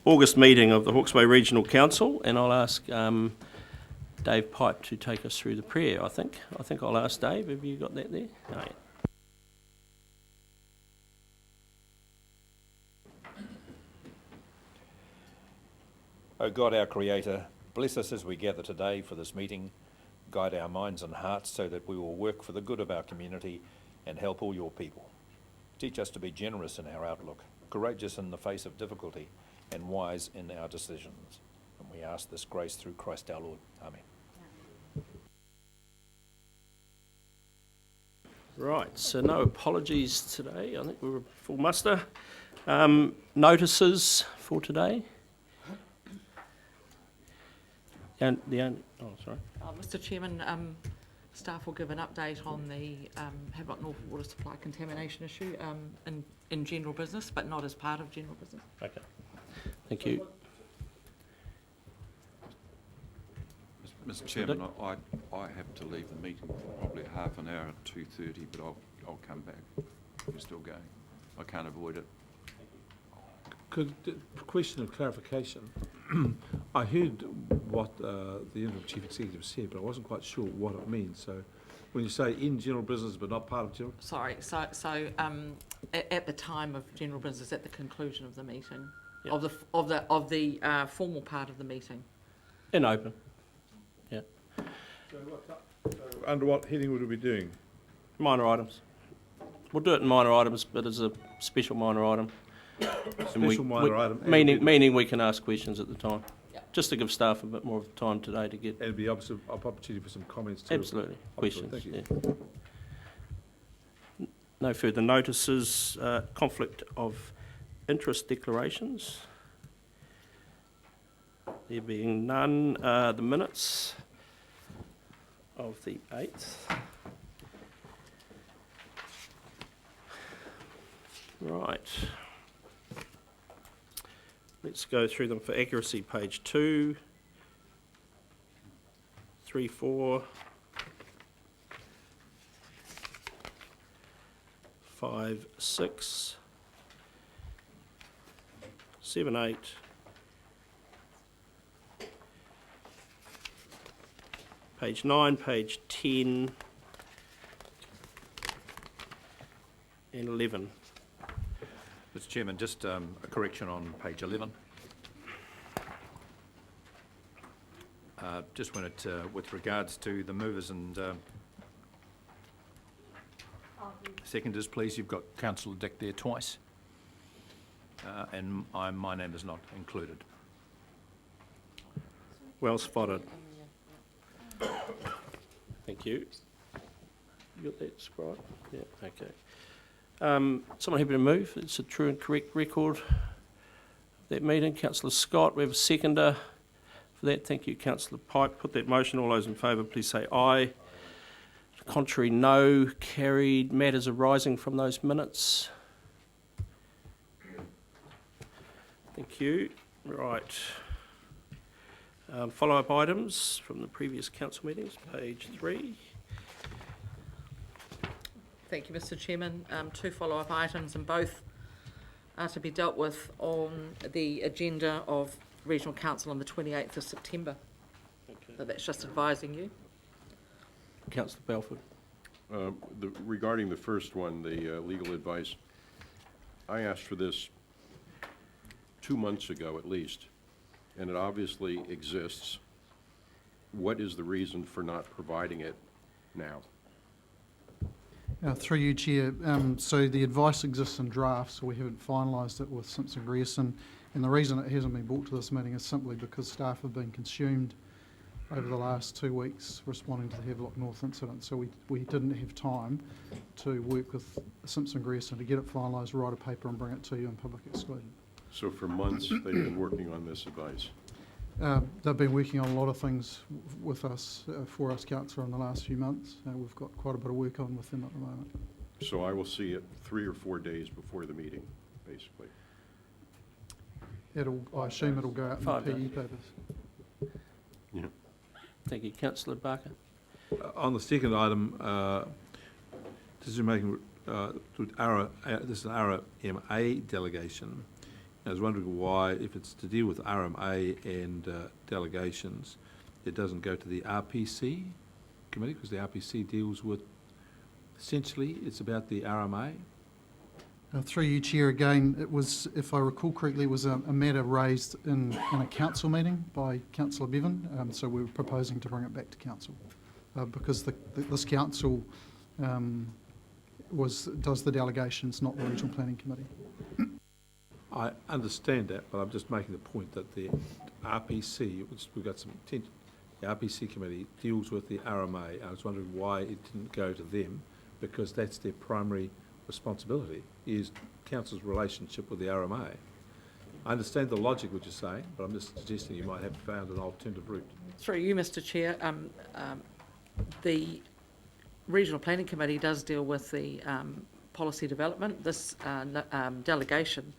August meeting of the Hawke's Bay Regional Council, and I'll ask Dave Pipe to take us through the prayer, I think. I think I'll ask Dave, have you got that there? Oh, yeah. O God, our Creator, bless us as we gather today for this meeting. Guide our minds and hearts so that we will work for the good of our community and help all your people. Teach us to be generous in our outlook, courageous in the face of difficulty, and wise in our decisions. And we ask this grace through Christ our Lord. Amen. Right, so no apologies today. I think we were full muster. Notices for today? Mr Chairman, staff will give an update on the Havelock North water supply contamination issue in general business, but not as part of general business. Okay, thank you. Mr Chairman, I have to leave the meeting for probably half an hour at 2:30, but I'll come back. We're still going. I can't avoid it. Question of clarification. I heard what the interim chief executive said, but I wasn't quite sure what it means. So, when you say in general business but not part of general, Sorry. So at the time of general business, at the conclusion of the meeting, Yep. of the formal part of the meeting. In open. Yeah. so under what heading would we be doing? Minor items. We'll do it in minor items, but as a special minor item. Special minor item. Meaning we can ask questions at the time. Yep. Just to give staff a bit more of time today to get... And it'd be opportunity for some comments too. Absolutely. Questions. Thank you. Yeah. No further notices. Conflict of interest declarations. There being none. The minutes of the 8th. Right. Let's go through them for accuracy. Page 2, 3, 4, 5, 6, 7, 8, page 9, page 10, and 11. Mr Chairman, just a correction on page 11. Just wanted with regards to the movers and seconders, please, you've got Councillor Dick there twice, and my name is not included. Well spotted. Thank you. You got that, Scribe? Yeah, okay. Someone happy to move? It's a true and correct record of that meeting. Councillor Scott, we have a seconder for that. Thank you, Councillor Pipe. Put that motion. All those in favour, please say aye. Contrary, no. Carried. Matters arising from those minutes. Thank you. Right. Follow-up items from the previous council meetings, page 3. Thank you, Mr Chairman. 2 follow-up items, and both are to be dealt with on the agenda of Regional Council on the 28th of September. Okay. So that's just advising you. Councillor Belford. Regarding the first one, the legal advice, I asked for this 2 months ago at least, and it obviously exists. What is the reason for not providing it now? Through you, Chair. So the advice exists in draft, so we haven't finalised it with Simpson Grierson. And the reason it hasn't been brought to this meeting is simply because staff have been consumed over the last 2 weeks responding to the Havelock North incident. So we didn't have time to work with Simpson Grierson to get it finalised, write a paper and bring it to you in public exclusion. So for months, they've been working on this advice. They've been working on a lot of things with us, for us, Councillor, in the last few months. We've got quite a bit of work on with them at the moment. So I will see it 3 or 4 days before the meeting, basically. I assume it'll go out in the 5 PE days. papers. Yeah. Thank you. Councillor Barker. On the second item, decision making, this is an RMA delegation, I was wondering why, if it's to deal with RMA and delegations, it doesn't go to the RPC committee, because the RPC deals with, essentially, it's about the RMA. Through you, Chair, again, it was, if I recall correctly, it was a matter raised in a council meeting by Councillor Bevan, so we were proposing to bring it back to council, because this council does the delegations, not the Regional Planning Committee. I understand that, but I'm just making the point that the RPC, which we've got some attention, the RPC committee deals with the RMA. I was wondering why it didn't go to them, because that's their primary responsibility, is council's relationship with the RMA. I understand the logic what you're saying, but I'm just suggesting you might have found an alternative route. Through you, Mr Chair, the Regional Planning Committee does deal with the policy development. This delegation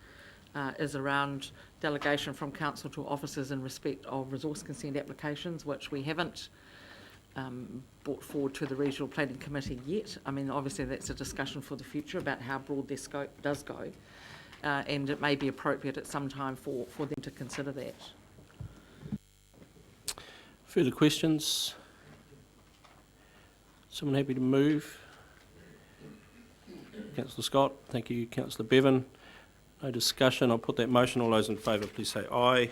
is around delegation from council to officers in respect of resource consent applications, which we haven't brought forward to the Regional Planning Committee yet. I mean, obviously that's a discussion for the future about how broad their scope does go, and it may be appropriate at some time for them to consider that. Further questions? Someone happy to move? Councillor Scott, thank you. Councillor Bevan. No discussion. I'll put that motion. All those in favour, please say aye.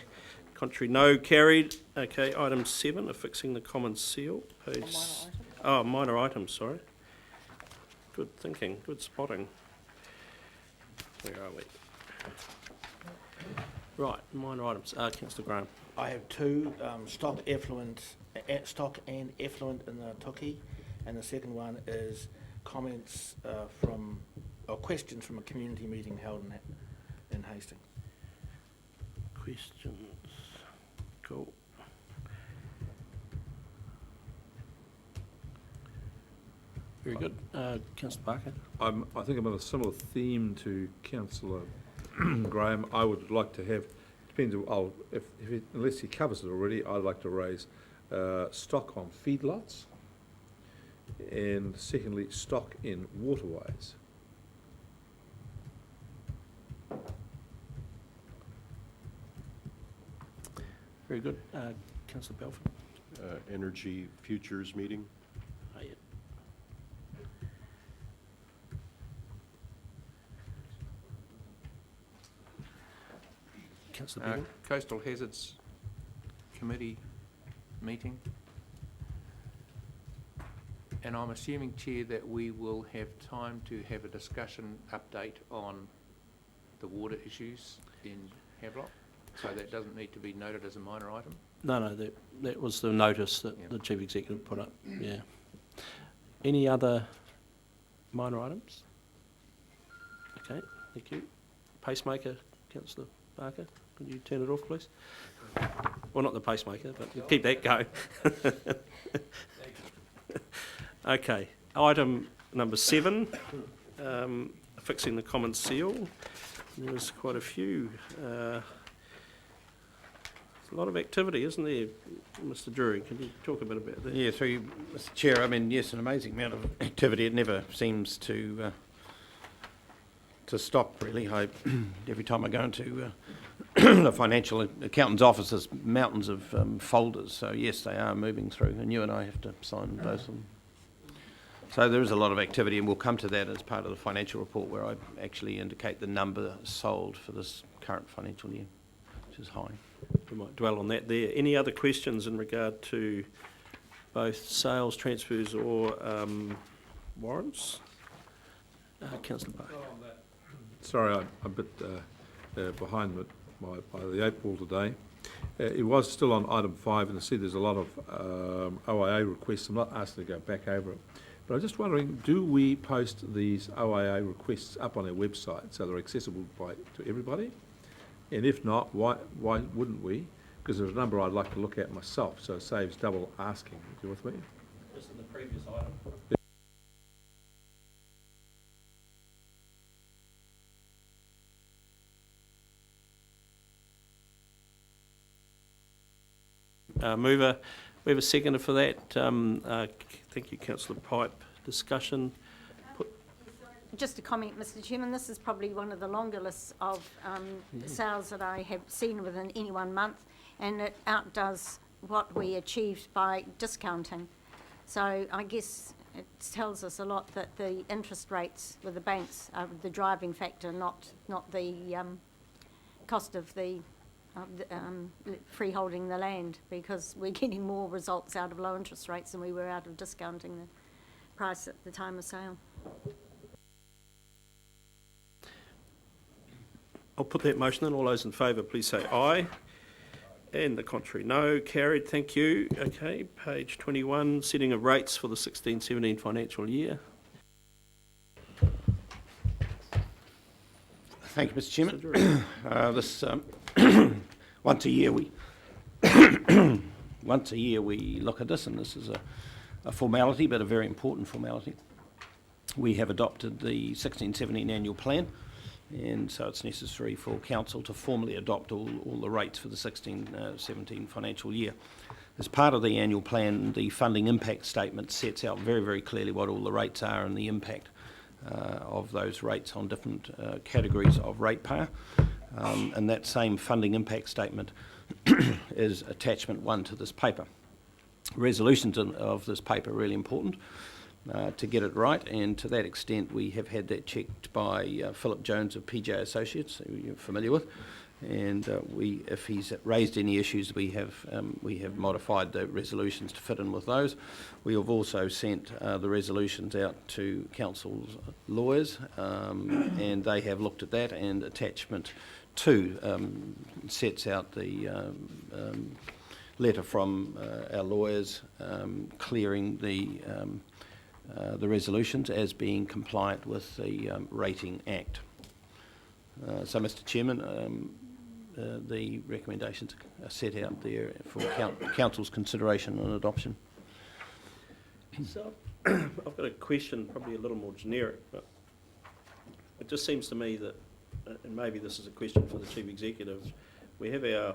Contrary, no. Carried. Okay, item 7, affixing the common seal. Page. Oh, minor items, sorry. Good thinking, good spotting. Where are we? Right, minor items. Councillor Graham. I have two, stock and effluent in the Tuki, and the second one is comments or questions from a community meeting held in Hastings. Questions. Cool. Very good. Councillor Barker. I think I'm on a similar theme to Councillor Graham. I would like to have, depends, unless he covers it already, I'd like to raise stock on feedlots, and secondly, stock in waterways. Very good. Councillor Belford. Energy futures meeting. Oh, yeah. Councillor Bevan. Coastal Hazards Committee meeting. And I'm assuming, Chair, that we will have time to have a discussion update on the water issues in Havelock, so that doesn't need to be noted as a minor item. No, that was the notice that Yeah. the Chief Executive put up, yeah. Any other minor items? Okay, thank you. Pacemaker, Councillor Barker, could you turn it off, please? Well, not the pacemaker, but keep that going. Okay, item number 7, affixing the common seal. There's quite a few. There's a lot of activity, isn't there, Mr. Drury? Can you talk a bit about that? Yeah, through you, Mr Chair, I mean, yes, an amazing amount of activity. It never seems to stop, really. Every time I go into the financial accountant's office, there's mountains of folders. So yes, they are moving through, and you and I have to sign both of them. So there is a lot of activity, and we'll come to that as part of the financial report, where I actually indicate the number sold for this current financial year, which is high. We might dwell on that there. Any other questions in regard to both sales, transfers or warrants? Councillor Barker. Sorry, I'm a bit behind by the 8 ball today. It was still on item 5, and I see there's a lot of OIA requests. I'm not asking to go back over it, but I'm just wondering, do we post these OIA requests up on our website so they're accessible to everybody? And if not, why wouldn't we? Because there's a number I'd like to look at myself, so it saves double asking. You with me? Just in the previous item. Mover, we have a seconder for that. Thank you, Councillor Pipe. Discussion. just a comment, Mr Chairman, this is probably one of the longer lists of sales that I have seen within any 1 month, and it outdoes what we achieved by discounting. So I guess it tells us a lot that the interest rates with the banks are the driving factor, not the cost of the freeholding the land, because we're getting more results out of low interest rates than we were out of discounting the price at the time of sale. I'll put that motion in. All those in favour, please say aye. And the contrary, no. Carried, thank you. Okay, page 21, setting of rates for the 16-17 financial year. Thank you, Mr Chairman. This once a year we look at this, and this is a formality, but a very important formality. We have adopted the 16-17 annual plan, and so it's necessary for Council to formally adopt all the rates for the 16-17 financial year. As part of the annual plan, the funding impact statement sets out very, very clearly what all the rates are and the impact of those rates on different categories of ratepayer. And that same funding impact statement is attachment 1 to this paper. Resolutions of this paper are really important to get it right, and to that extent we have had that checked by Philip Jones of PJ Associates, who you're familiar with, and if he's raised any issues, we have modified the resolutions to fit in with those. We have also sent the resolutions out to Council's lawyers, and they have looked at that, and attachment 2 sets out the letter from our lawyers clearing the resolutions as being compliant with the Rating Act. So, Mr Chairman, the recommendations are set out there for Council's consideration and adoption. So, I've got a question, probably a little more generic, but it just seems to me that, and maybe this is a question for the Chief Executive, we have our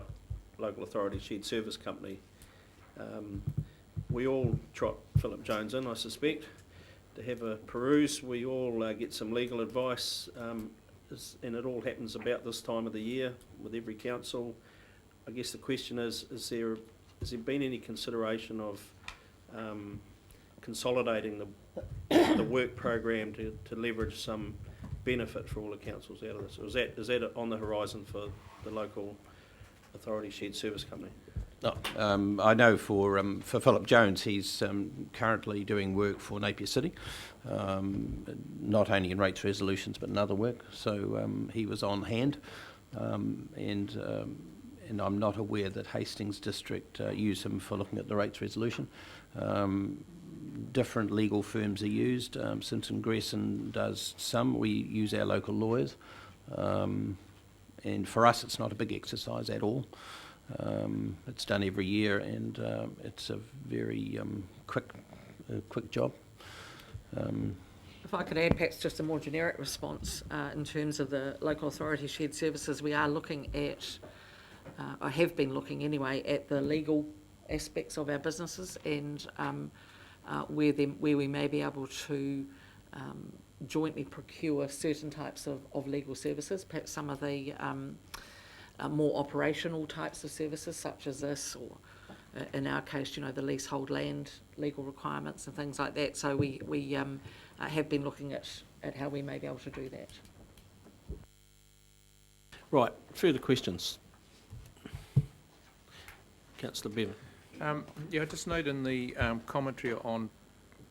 local authority shared service company. We all trot Philip Jones in, I suspect, to have a peruse. We all get some legal advice, and it all happens about this time of the year with every council. I guess the question is has there been any consideration of consolidating the work program to leverage some benefit for all the councils out of this? Or is that on the horizon for the local authority shared service company? No, I know for Philip Jones, he's currently doing work for Napier City, not only in rates resolutions but in other work. So he was on hand, and I'm not aware that Hastings District use him for looking at the rates resolution. Different legal firms are used. Simpson Gresson does some. We use our local lawyers, and for us, it's not a big exercise at all. It's done every year, and it's a very quick job. If I could add perhaps just a more generic response in terms of the local authority shared services, we are looking at, I have been looking anyway, at the legal aspects of our businesses, and where we may be able to jointly procure certain types of legal services, perhaps some of the more operational types of services such as this, or in our case, the leasehold land legal requirements and things like that. So we have been looking at how we may be able to do that. Right, further questions? Councillor Bevan. Yeah, I just note in the commentary on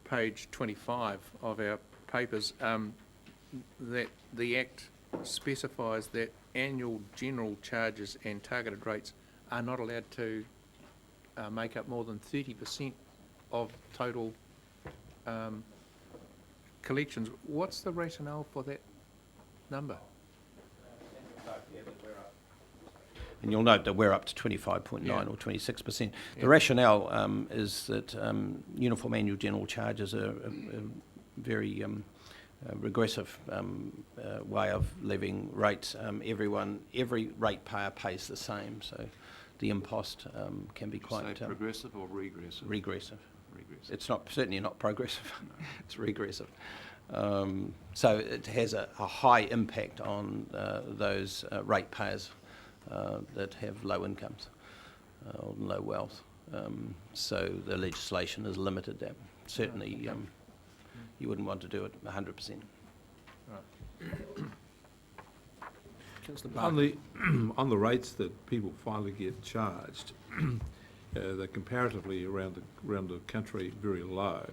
page 25 of our papers that the Act specifies that annual general charges and targeted rates are not allowed to make up more than 30% of total collections. What's the rationale for that number? And you'll note that we're up to 25.9 or 26%. The rationale is that uniform annual general charges are a very regressive way of levying rates. Every ratepayer pays the same, so the impost can be quite... Say progressive or regressive? Regressive. Regressive. It's certainly not progressive. It's regressive. So it has a high impact on those ratepayers that have low incomes or low wealth. So the legislation has limited that. Certainly, you wouldn't want to do it 100%. Councillor On Barker. on the rates that people finally get charged, they're comparatively around the country very low,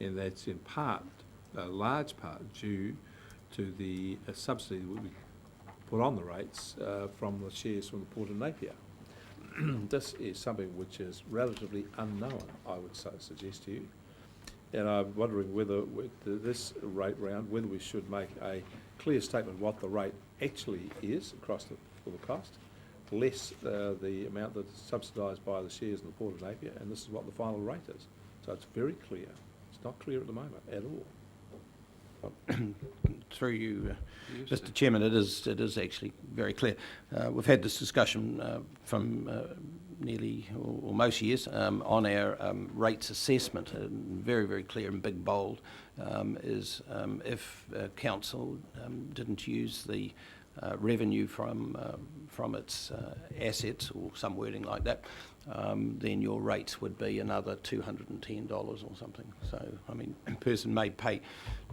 and that's in part, a large part, due to the subsidy that we put on the rates from the shares from the Port of Napier. This is something which is relatively unknown, I would suggest to you. And I'm wondering whether with this rate round, whether we should make a clear statement what the rate actually is across for the cost, less the amount that's subsidised by the shares in the Port of Napier, and this is what the final rate is. So it's very clear. It's not clear at the moment at all. Through you, Mr. Chairman, it is actually very clear. We've had this discussion from nearly or most years on our rates assessment, and very, very clear and big bold is if council didn't use the revenue from its assets or some wording like that, then your rates would be another $210 or something. So, I mean, a person may pay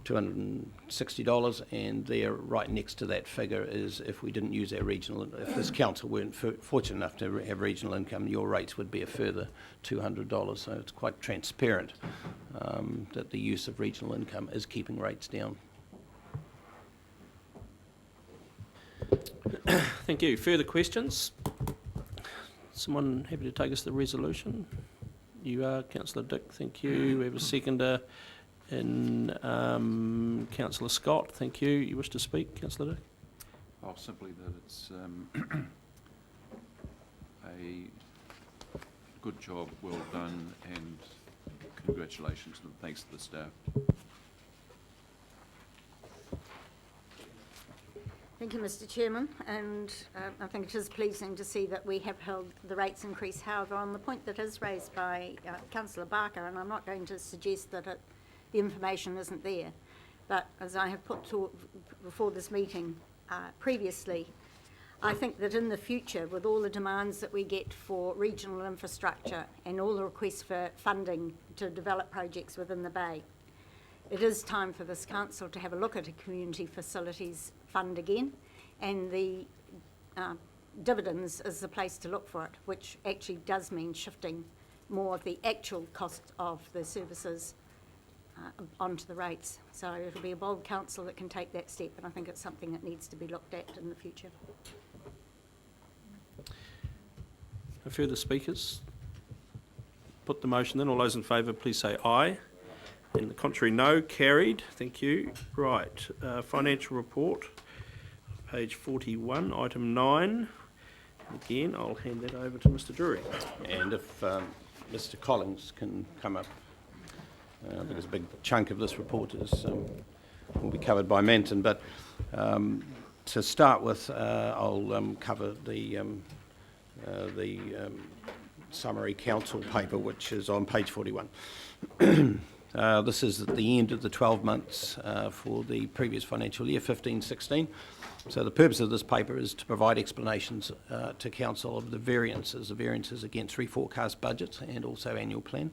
$260, and there, right next to that figure, is if we didn't use our regional, if this council weren't fortunate enough to have regional income, your rates would be a further $200. So it's quite transparent that the use of regional income is keeping rates down. Thank you. Further questions? Someone happy to take us to the resolution? You are, Councillor Dick. Thank you. We have a seconder in Councillor Scott. Thank you. You wish to speak, Councillor Dick? Oh, simply that it's a good job, well done, and congratulations and thanks to the staff. Thank you, Mr Chairman, and I think it is pleasing to see that we have held the rates increase. However, on the point that is raised by Councillor Barker, and I'm not going to suggest that the information isn't there, but as I have put to before this meeting previously, I think that in the future, with all the demands that we get for regional infrastructure and all the requests for funding to develop projects within the Bay, it is time for this council to have a look at a community facilities fund again, and the dividends is the place to look for it, which actually does mean shifting more of the actual cost of the services onto the rates. So it'll be a bold council that can take that step, and I think it's something that needs to be looked at in the future. No further speakers? Put the motion then. All those in favour, please say aye. And the contrary, no. Carried. Thank you. Right. Financial report, page 41, item 9. Again, I'll hand that over to Mr Drury. And if Mr Collins can come up, because a big chunk of this report is will be covered by Manton. But to start with, I'll cover the summary council paper, which is on page 41. This is at the end of the 12 months for the previous financial year, 15-16. So the purpose of this paper is to provide explanations to council of the variances against reforecast budgets and also annual plan,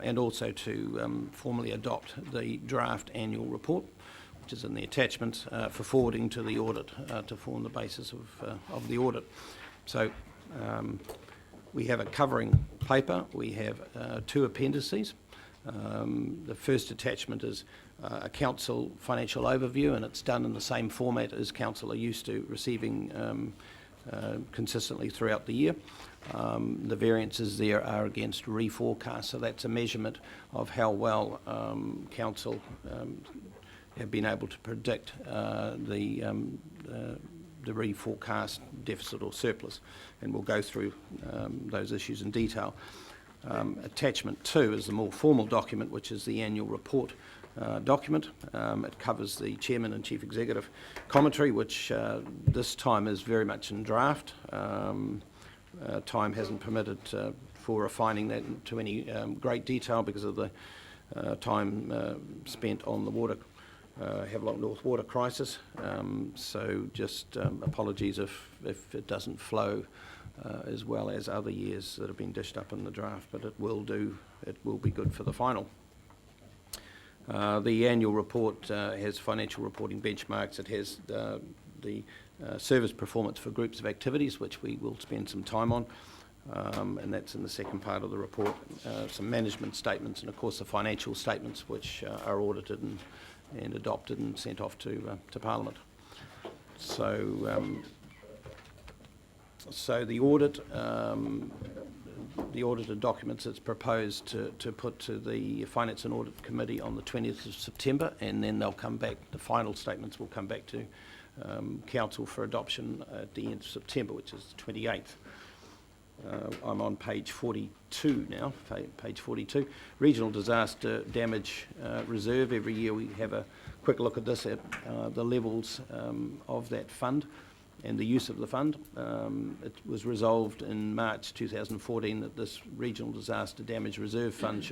and also to formally adopt the draft annual report, which is in the attachment for forwarding to the audit to form the basis of the audit. So we have a covering paper. We have 2 appendices. The first attachment is a council financial overview, and it's done in the same format as council are used to receiving consistently throughout the year. The variances there are against reforecast, so that's a measurement of how well council have been able to predict the reforecast deficit or surplus, and we'll go through those issues in detail. Attachment 2 is the more formal document, which is the annual report document. It covers the Chairman and Chief Executive commentary, which this time is very much in draft. Time hasn't permitted for refining that to any great detail because of the time spent on the water, Havelock North water crisis. So just apologies if it doesn't flow as well as other years that have been dished up in the draft, but it will do. It will be good for the final. The annual report has financial reporting benchmarks. It has the service performance for groups of activities, which we will spend some time on, and that's in the second part of the report. Some management statements and, of course, the financial statements, which are audited and adopted and sent off to Parliament. So, so the audit, the audited documents, it's proposed to put to the Finance and Audit Committee on the 20th of September, and then they'll come back, the final statements will come back to Council for adoption at the end of September, which is the 28th. I'm on page 42 now, page 42. Regional Disaster Damage Reserve. Every year we have a quick look at this, at the levels of that fund and the use of the fund. It was resolved in March 2014 that this Regional Disaster Damage Reserve Fund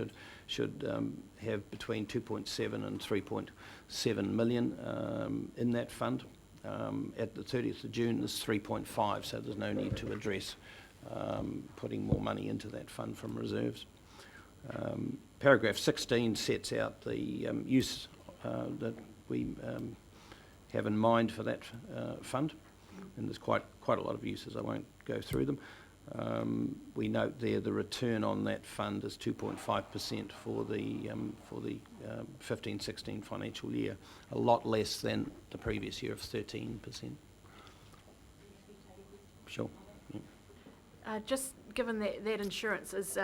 should have between 2.7 and 3.7 million in that fund. At the 30th of June, there's 3.5, so there's no need to address putting more money into that fund from reserves. Paragraph 16 sets out the use that we have in mind for that fund, and there's quite a lot of uses. I won't go through them. We note there the return on that fund is 2.5% for the 15-16 financial year, a lot less than the previous year of 13%. Sure. Just given that insurance is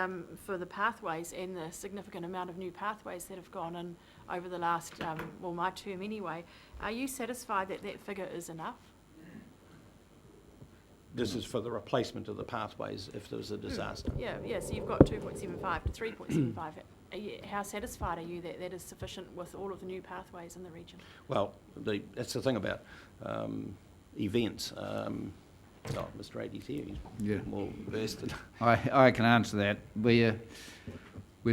for the pathways and the significant amount of new pathways that have gone in over the last, well, my term anyway, are you satisfied that that figure is enough? This is for the replacement of the pathways if there was a disaster. Yeah, so you've got 2.75 to 3.75. How satisfied are you that that is sufficient with all of the new pathways in the region? Well, that's the thing about events. Mr. Addy's here, he's more versed in. I can answer that. We're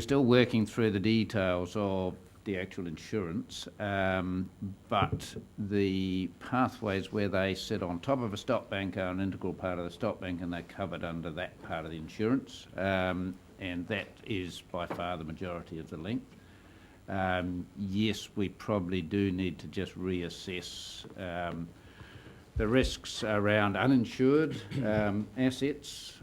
still working through the details of the actual insurance, but the pathways where they sit on top of a stop bank are an integral part of the stop bank, and they're covered under that part of the insurance, and that is by far the majority of the length. Yes, we probably do need to just reassess the risks around uninsured assets,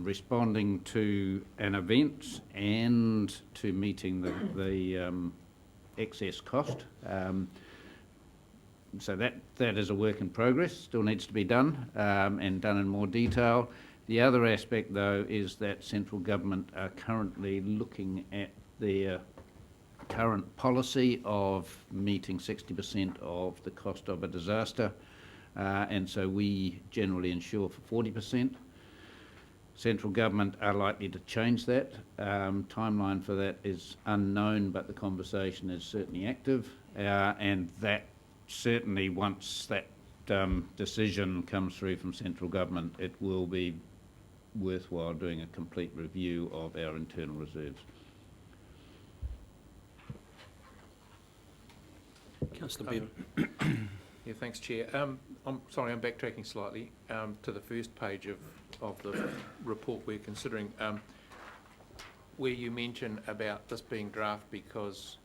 responding to an event and to meeting the excess cost. So that is a work in progress, still needs to be done, and done in more detail. The other aspect, though, is that central government are currently looking at their current policy of meeting 60% of the cost of a disaster. And so we generally insure for 40%. Central government are likely to change that. Timeline for that is unknown, but the conversation is certainly active. And that certainly, once that decision comes through from central government, it will be worthwhile doing a complete review of our internal reserves. Councillor Bevan. Yeah, thanks, Chair. I'm sorry, I'm backtracking slightly to the first page of the report we're considering, where you mention about this being draft because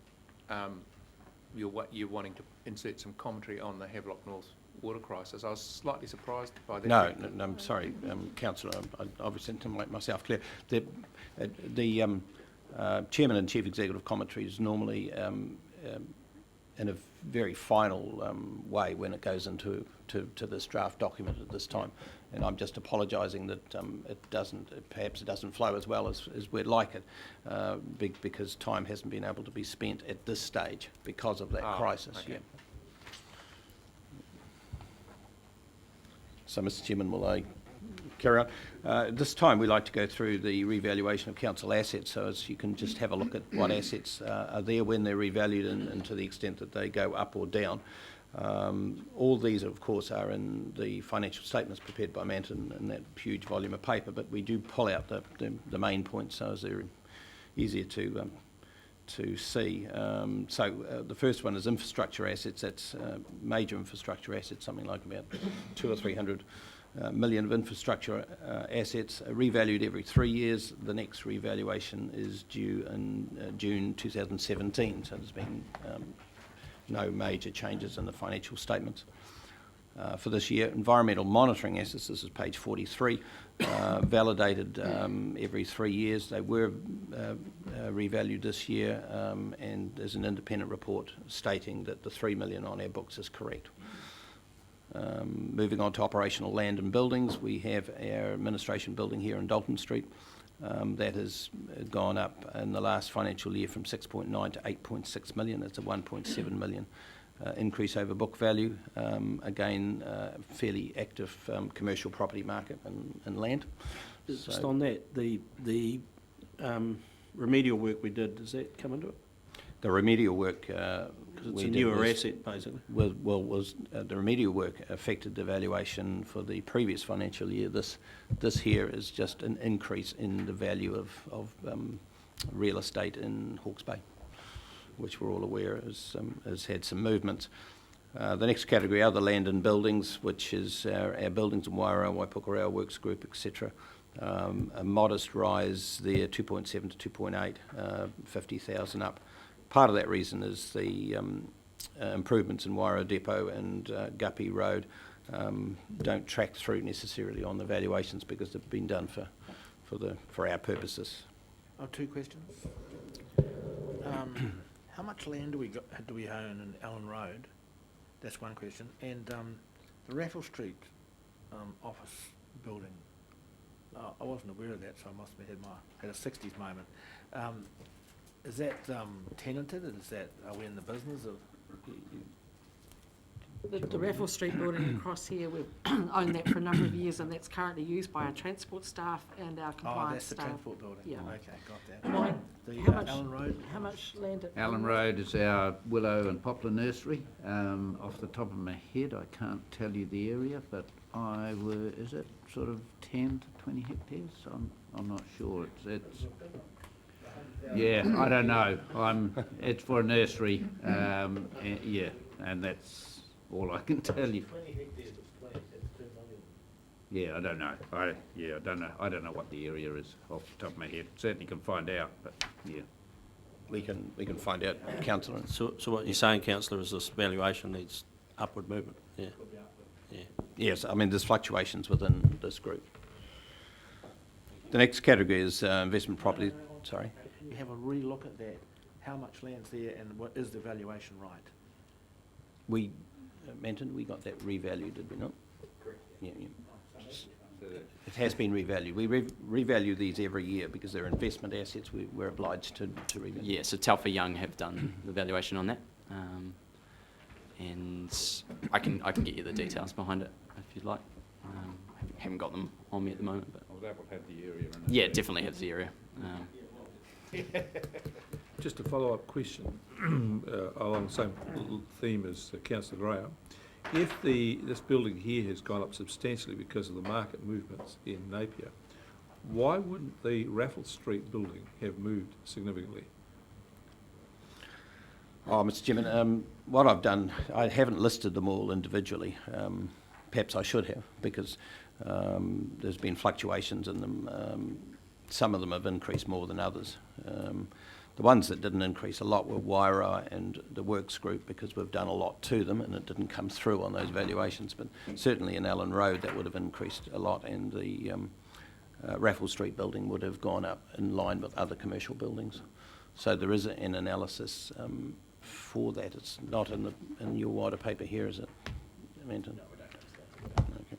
you're wanting to insert some commentary on the Havelock North water crisis. I was slightly surprised by that. No, I'm sorry, Councillor, I was to make myself clear. The Chairman and Chief Executive commentary is normally in a very final way when it goes into this draft document at this time, and I'm just apologising that perhaps it doesn't flow as well as we'd like it, because time hasn't been able to be spent at this stage because of that crisis. Okay. Yeah. So, Mr. Chairman, will I carry on? At this time, we like to go through the revaluation of council assets, so as you can just have a look at what assets are there when they're revalued and to the extent that they go up or down. All these, of course, are in the financial statements prepared by Manton in that huge volume of paper, but we do pull out the main points so as they're easier to to see. The first one is infrastructure assets. That's major infrastructure assets, something like about 200 or 300 million of infrastructure assets, revalued every 3 years. The next revaluation is due in June 2017, so there's been no major changes in the financial statements. For this year, environmental monitoring assets, this is page 43, validated every 3 years. They were revalued this year, and there's an independent report stating that the 3 million on our books is correct. Moving on to operational land and buildings, we have our administration building here in Dalton Street. That has gone up in the last financial year from 6.9 to 8.6 million. It's a 1.7 million increase over book value. Again, fairly active commercial property market and land. Just on that, the remedial work we did, does that come into it? The remedial work Because it's a newer asset, basically. The remedial work affected the valuation for the previous financial year. This here is just an increase in the value of real estate in Hawke's Bay, which we're all aware has had some movements. The next category, other land and buildings, which is our buildings in Wairau, Waipukurau Works Group, etc. A modest rise there, 2.7 to 2.8, 50,000 up. Part of that reason is the improvements in Wairau Depot and Guppy Road don't track through necessarily on the valuations because they've been done for our purposes. Oh, 2 questions. How much land do we own in Allen Road? That's one question. And the Raffle Street office building, I wasn't aware of that, so I must have had a 60s moment. Is that tenanted? Are we in the business of? The Raffle Street building across here, we've owned that for a number of years, and that's currently used by our transport staff and our compliance staff. Oh, that's the transport building. Yeah. Okay, got that. Mike, The Allen Road. how much land at Allen Road is our willow and poplar nursery. Off the top of my head, I can't tell you the area, but is it sort of 10 to 20 hectares? I'm not sure. It's yeah, I don't know. It's for a nursery. Yeah, and that's all I can tell you. 20 hectares of plant, that's 2 million. Yeah, I don't know. I don't know. I don't know what the area is off the top of my head. Certainly can find out, but yeah. We can find out, Councillor. So what you're saying, Councillor, is this valuation needs upward movement? Yeah. Yeah. Yes, I mean, there's fluctuations within this group. The next category is investment property. Sorry. You have a re-look at that. How much land's there and what is the valuation right? We, Manton, we got that revalued, did we not? Correct. Yeah. It has been revalued. We revalue these every year because they're investment assets. We're obliged to revalue. Yeah, so Telfer Young have done the valuation on that. And I can get you the details behind it if you'd like. Haven't got them on me at the moment, but Oh, that will have the area in it. yeah, it definitely has the area. Just a follow-up question along the same theme as Councillor Graham. If this building here has gone up substantially because of the market movements in Napier, why wouldn't the Raffle Street building have moved significantly? Oh, Mr. Chairman, what I've done, I haven't listed them all individually. Perhaps I should have, because there's been fluctuations in them. Some of them have increased more than others. The ones that didn't increase a lot were Wairau and the Works Group, because we've done a lot to them and it didn't come through on those valuations. But certainly in Allen Road that would have increased a lot, and the Raffle Street building would have gone up in line with other commercial buildings. So there is an analysis for that. It's not in your wider paper here, is it, Manton? No, we don't. Okay.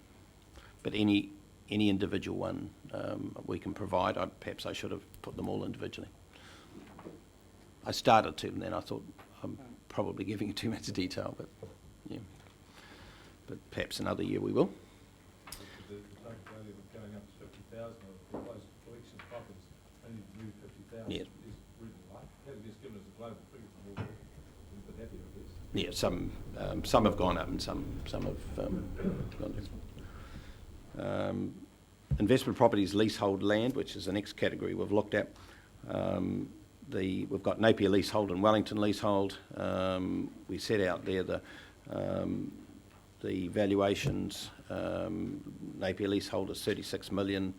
But any individual one we can provide. Perhaps I should have put them all individually. I started to, and then I thought I'm probably giving you too much detail, but yeah. But perhaps another year we will. The total value of going up to 50,000 of those collection properties, only moved 50,000 Yeah. is really light. Had just given us a global figure from all we're a bit happy with this. Yeah, some have gone up and some have gone down. Investment properties, leasehold land, which is the next category we've looked at. we've got Napier leasehold and Wellington leasehold. We set out there the valuations. Napier leasehold is 36 million,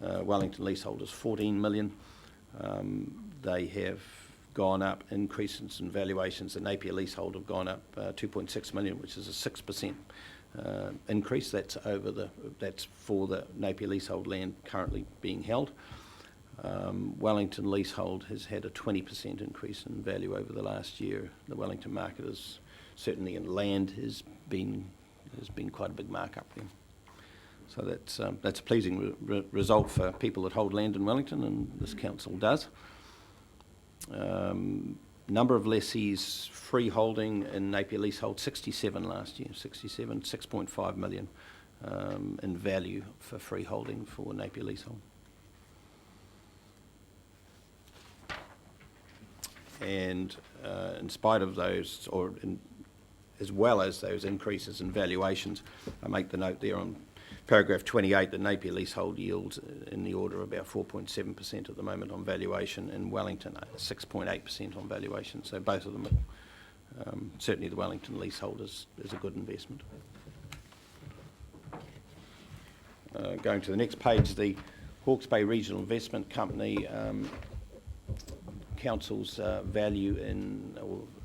Wellington leasehold is 14 million. They have gone up, increases in valuations. The Napier leasehold have gone up 2.6 million, which is a 6% increase. That's for the Napier leasehold land currently being held. Wellington leasehold has had a 20% increase in value over the last year. The Wellington market is certainly in land has been quite a big markup there. So that's a pleasing result for people that hold land in Wellington, and this council does. Number of lessees freeholding in Napier leasehold, 67 last year, 6.5 million in value for freeholding for Napier leasehold. And in spite of those, as well as those increases in valuations, I make the note there on paragraph 28 that Napier leasehold yields in the order of about 4.7% at the moment on valuation, and Wellington 6.8% on valuation. So both of them, certainly the Wellington leasehold is a good investment. Going to the next page, the Hawke's Bay Regional Investment Company Council's value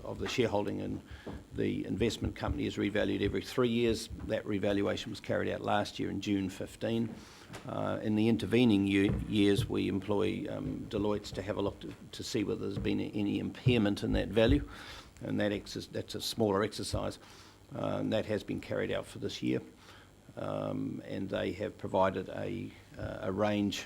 of the shareholding in the investment company is revalued every 3 years. That revaluation was carried out last year in June 15. In the intervening years, we employ Deloitte to have a look to see whether there's been any impairment in that value, and that's a smaller exercise. That has been carried out for this year, and they have provided a range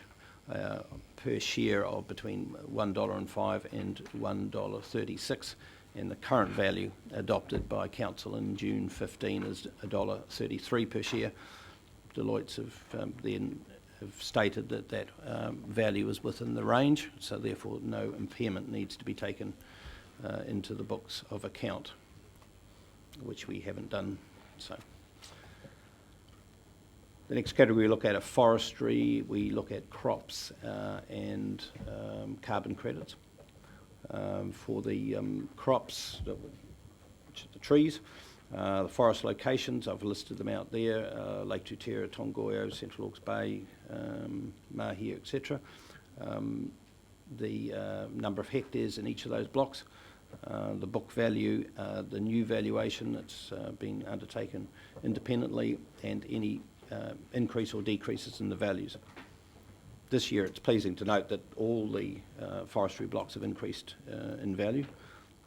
per share of between $1.05 and $1.36, and the current value adopted by council in June 15 is $1.33 per share. Deloitte have stated that value is within the range, so therefore no impairment needs to be taken into the books of account, which we haven't done so. The next category we look at are forestry. We look at crops and carbon credits. For the crops, which are the trees, the forest locations, I've listed them out there, Lake Tutera, Tongoyo, Central Hawke's Bay, Mahia, etc. The number of hectares in each of those blocks, the book value, the new valuation that's been undertaken independently, and any increase or decreases in the values. This year it's pleasing to note that all the forestry blocks have increased in value,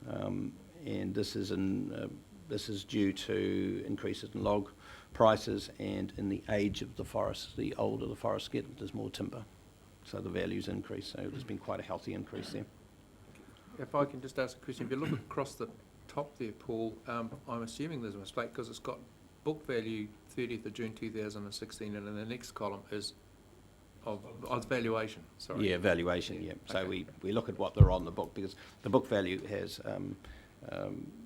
and this is due to increases in log prices and in the age of the forest. The older the forests get, there's more timber, so the values increase. So there's been quite a healthy increase there. If I can just ask a question, if you look across the top there, Paul, I'm assuming there's a mistake because it's got book value 30th of June 2016, and in the next column is of valuation. Sorry. Yeah, valuation. Yeah. So okay. we look at what they're on the book, because the book value has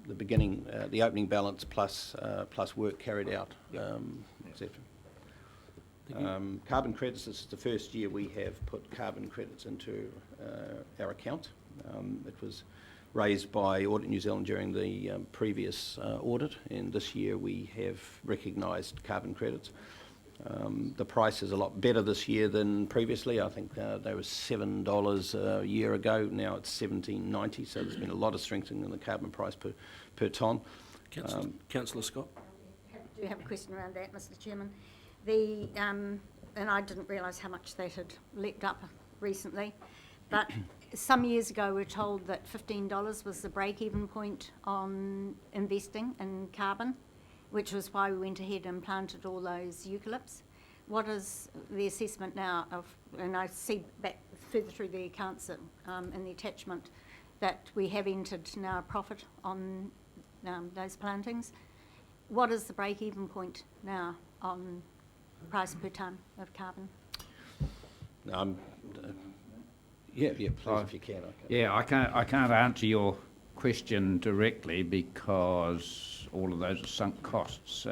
the beginning, the opening balance plus work carried out, etc. Carbon credits. This is the first year we have put carbon credits into our account. It was raised by Audit New Zealand during the previous audit, and this year we have recognised carbon credits. The price is a lot better this year than previously. I think they were $7 a year ago. Now it's $17.90, so there's been a lot of strengthening in the carbon price per tonne. Councillor Scott. I do have a question around that, Mr. Chairman. And I didn't realise how much that had leapt up recently, but some years ago we were told that $15 was the break-even point on investing in carbon, which was why we went ahead and planted all those eucalypts. What is the assessment now of, and I see back further through the accounts in the attachment, that we have entered now a profit on those plantings. What is the break-even point now on price per tonne of carbon? Yeah, please, if you can. Yeah, I can't answer your question directly because all of those are sunk costs.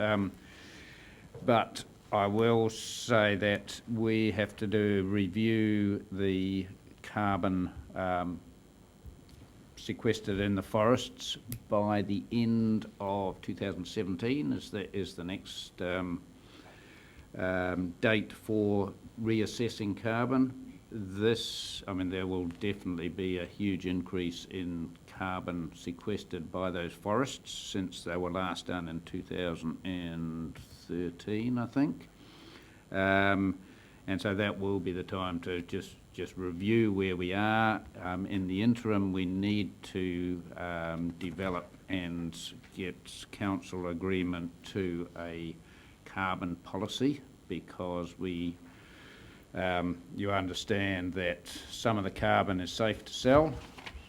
But I will say that we have to review the carbon sequestered in the forests by the end of 2017 is the next date for reassessing carbon. There will definitely be a huge increase in carbon sequestered by those forests since they were last done in 2013, I think. And so that will be the time to just review where we are. In the interim, we need to develop and get council agreement to a carbon policy, because you understand that some of the carbon is safe to sell,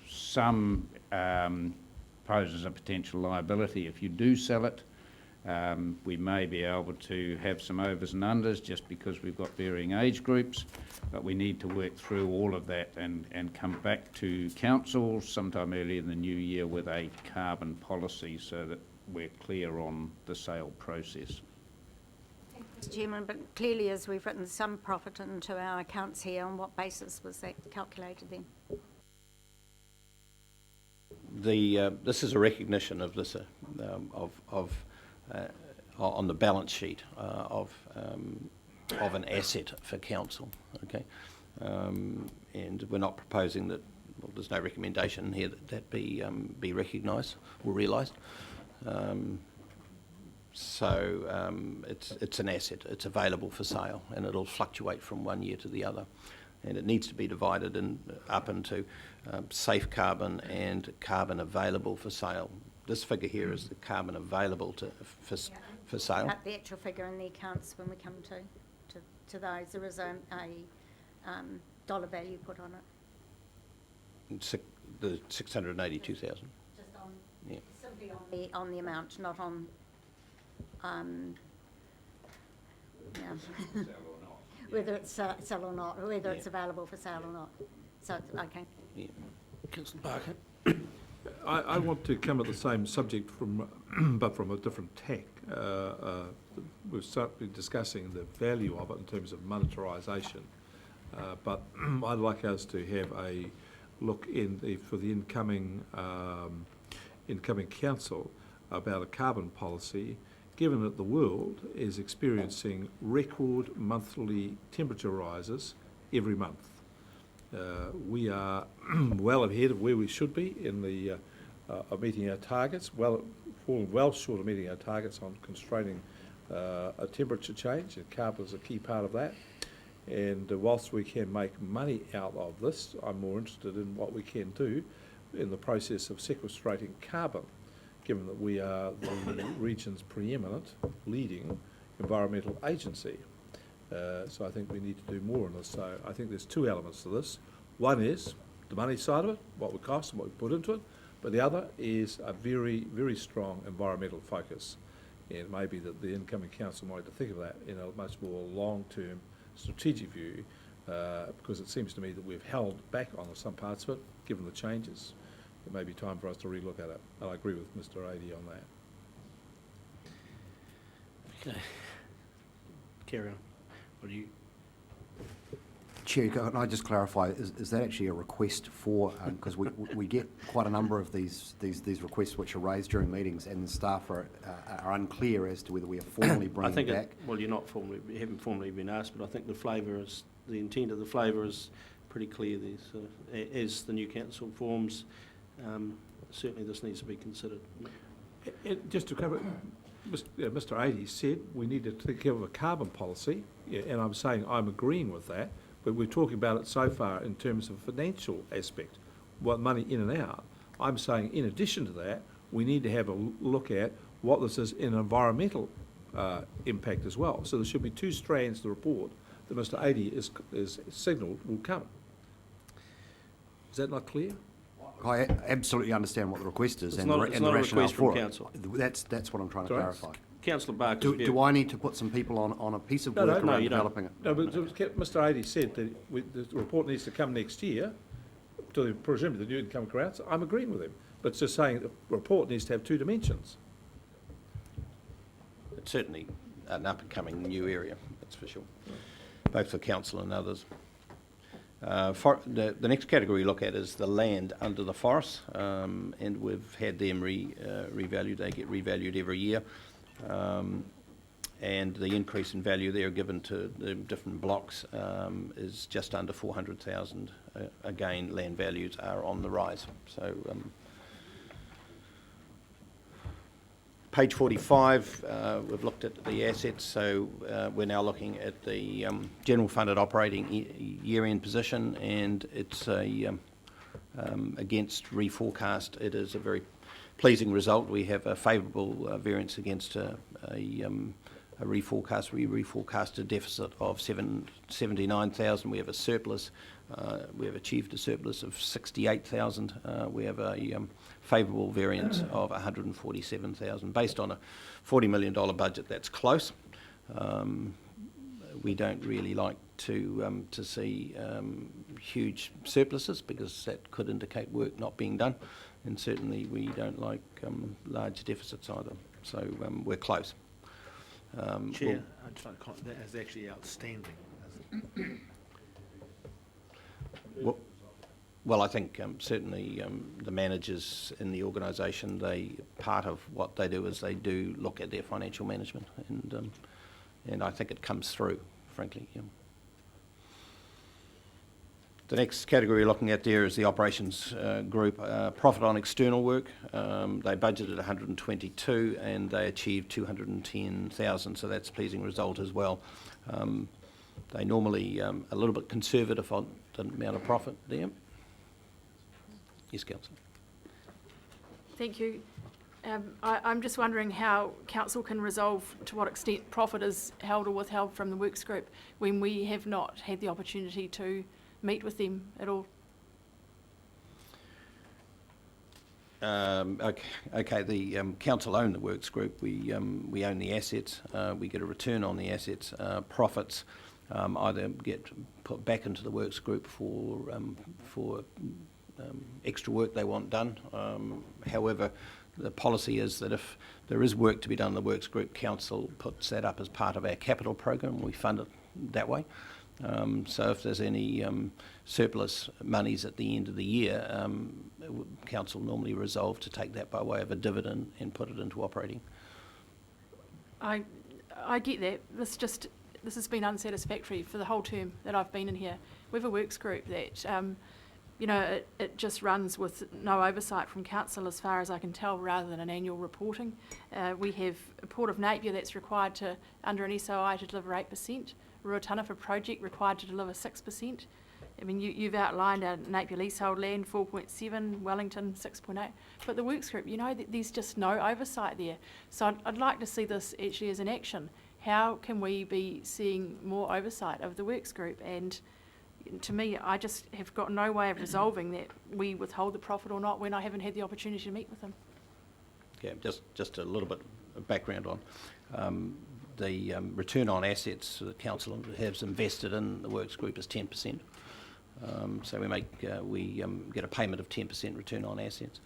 some poses a potential liability if you do sell it. We may be able to have some overs and unders just because we've got varying age groups, but we need to work through all of that and come back to council sometime early in the new year with a carbon policy so that we're clear on the sale process. Mr. Chairman, but clearly as we've written some profit into our accounts here, on what basis was that calculated then? This is a recognition of this on the balance sheet of an asset for council. Okay, and we're not proposing that. Well, there's no recommendation here that be recognised or realised. So it's an asset. It's available for sale, and it'll fluctuate from one year to the other. And it needs to be divided up into safe carbon and carbon available for sale. This figure here is the carbon available for sale. At the actual figure in the accounts when we come to those, there is a dollar value put on it. The 682,000. Just on, yeah. Simply on the amount, not on. Yeah. Whether it's sell or not, or whether it's available for sale or not. So okay. Yeah. Councillor Barker. I want to come at the same subject but from a different tack. We've started discussing the value of it in terms of monetarisation, but I'd like us to have a look for the incoming council about a carbon policy, given that the world is experiencing record monthly temperature rises every month. We are well ahead of where we should be in the of meeting our targets, falling well short of meeting our targets on constraining a temperature change, and carbon is a key part of that. And whilst we can make money out of this, I'm more interested in what we can do in the process of sequestrating carbon, given that we are the region's preeminent leading environmental agency. So I think we need to do more on this. So I think there's two elements to this. One is the money side of it, what we cost and what we put into it, but the other is a very, very strong environmental focus. And it may be that the incoming council might have to think of that in a much more long-term strategic view, because it seems to me that we've held back on some parts of it, given the changes. It may be time for us to relook at it. And I agree with Mr. Adey on that. Okay. Carry on. What do you... Chair, can I just clarify, is that actually a request for, because we get quite a number of these requests which are raised during meetings, and the staff are unclear as to whether we are formally bringing it back? Well, you're not formally, you haven't formally been asked, but I think the intent of the flavour is pretty clear there. So as the new council forms, certainly this needs to be considered. Just to cover, Mr. Adey said we need to think of a carbon policy, and I'm saying I'm agreeing with that, but we're talking about it so far in terms of financial aspect, what money in and out. I'm saying in addition to that, we need to have a look at what this is in environmental impact as well. So there should be two strands to the report that Mr. Adey is signalled will come. Is that not clear? I absolutely understand what the request is It's and not the rationale for it. council. That's what I'm trying to clarify. Councillor Barker's view. Do I need to put some people on a piece of work around developing it? No, but Mr. Adey said that the report needs to come next year, to presumably the new income crowds. I'm agreeing with him, but it's just saying the report needs to have two dimensions. It's certainly an up-and-coming new area, that's for sure, both for council and others. The next category we look at is the land under the forest, and we've had them revalued. They get revalued every year, and the increase in value there given to the different blocks is just under 400,000. Again, land values are on the rise. So, page 45, we've looked at the assets, so we're now looking at the general funded operating year-end position, and it's against reforecast. It is a very pleasing result. We have a favourable variance against a reforecast. We reforecast a deficit of 79,000. We have a surplus. We have achieved a surplus of 68,000. We have a favourable variance of 147,000. Based on a $40 million budget, that's close. We don't really like to see huge surpluses because that could indicate work not being done, and certainly we don't like large deficits either. So we're close. Chair, I'd just like to comment, that is actually outstanding. Well, I think certainly the managers in the organisation, part of what they do is they do look at their financial management, and I think it comes through, frankly. Yeah. The next category we're looking at there is the operations group. Profit on external work. They budgeted 122 and they achieved 210,000, so that's a pleasing result as well. They normally a little bit conservative on the amount of profit there. Yes, Councillor. Thank you. I'm just wondering how council can resolve to what extent profit is held or withheld from the works group when we have not had the opportunity to meet with them at all. Okay. The council own the works group. We own the assets. We get a return on the assets. Profits either get put back into the works group for extra work they want done. However, the policy is that if there is work to be done in the works group, council puts that up as part of our capital program. We fund it that way. So if there's any surplus monies at the end of the year, council normally resolve to take that by way of a dividend and put it into operating. I get that. This has been unsatisfactory for the whole term that I've been in here. We have a works group that it just runs with no oversight from council as far as I can tell, rather than an annual reporting. We have a Port of Napier that's required to, under an SOI, to deliver 8%. Ruataniwha project required to deliver 6%. I mean, you've outlined our Napier leasehold land 4.7, Wellington 6.8, but the works group, there's just no oversight there. So I'd like to see this actually as an action. How can we be seeing more oversight of the works group? And to me, I just have got no way of resolving that we withhold the profit or not when I haven't had the opportunity to meet with them. Yeah, just a little bit of background on the return on assets the council has invested in the works group is 10%. So we get a payment of 10% return on assets,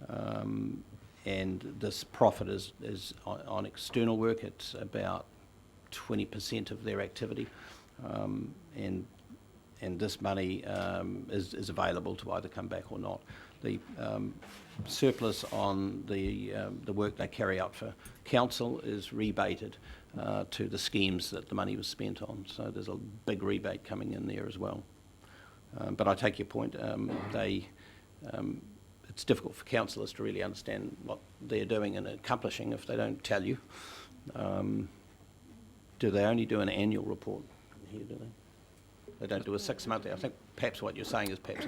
and this profit is on external work. It's about 20% of their activity, and this money is available to either come back or not. The surplus on the work they carry out for council is rebated to the schemes that the money was spent on. So there's a big rebate coming in there as well. But I take your point. It's difficult for councillors to really understand what they're doing and accomplishing if they don't tell you. Do they only do an annual report here, do they? They don't do a 6-month. I think perhaps what you're saying is perhaps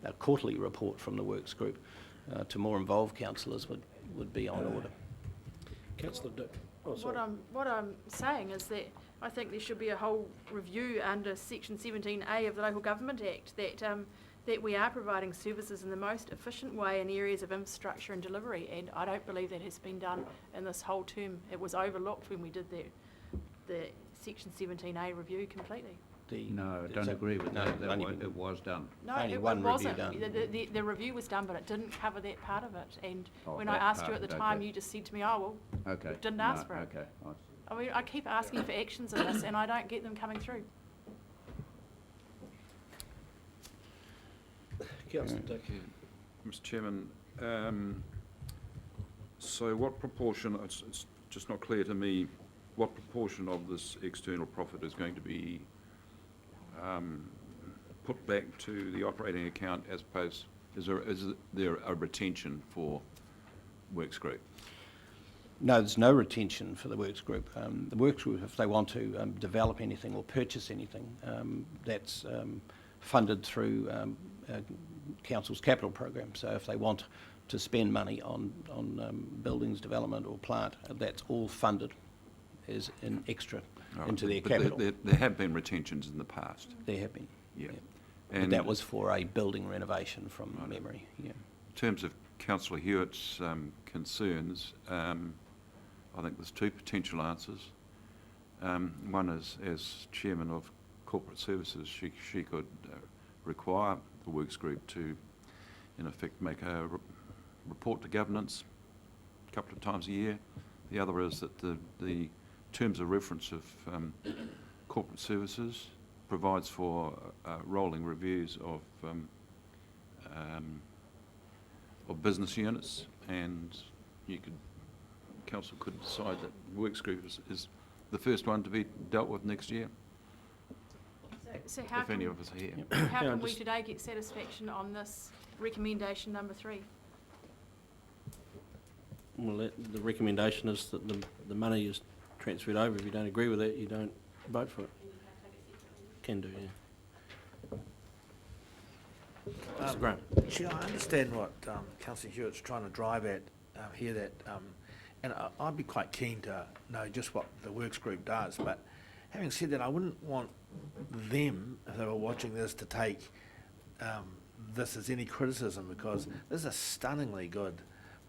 a quarterly report from the works group to more involved councillors would be on order. Councillor Dick. What I'm saying is that I think there should be a whole review under Section 17A of the Local Government Act that we are providing services in the most efficient way in areas of infrastructure and delivery, and I don't believe that has been done in this whole term. It was overlooked when we did the Section 17A review completely. No, I don't agree with that. It was done. No, only it one wasn't. review done. The review was done, but it didn't cover that part of it. And when I that asked you part at the of it, time, okay. you just said to me, "Oh well, Okay. didn't ask for it." Okay. I mean, I keep asking for actions in this, and I don't get them coming through. Councillor Dick. Mr Chairman, so what proportion, it's just not clear to me, what proportion of this external profit is going to be put back to the operating account as opposed, is there a retention for Works Group? No, there's no retention for the Works Group. The Works Group, if they want to develop anything or purchase anything, that's funded through Council's capital program. So if they want to spend money on buildings development or plant, that's all funded as an extra into their capital. There have been retentions in the past. There have been. Yeah. But And that was for a building renovation from memory, yeah. in terms of Councillor Hewitt's concerns, I think there's two potential answers. One is, as Chairman of Corporate Services, she could require the Works Group to, in effect, make a report to governance a couple of times a year. The other is that the terms of reference of corporate services provides for rolling reviews of business units, and council could decide that Works Group is the first one to be dealt with next year, So how if any can, of us are here. how Yeah, can we just- today get satisfaction on this recommendation number 3? Well, the recommendation is that the money is transferred over. If you don't agree with that, you don't vote for it. Can do, yeah. Mr. Graham. Chair, I understand what Councillor Hewitt's trying to drive at here, that, and I'd be quite keen to know just what the Works Group does, but having said that, I wouldn't want them, if they were watching this, to take this as any criticism, because this is a stunningly good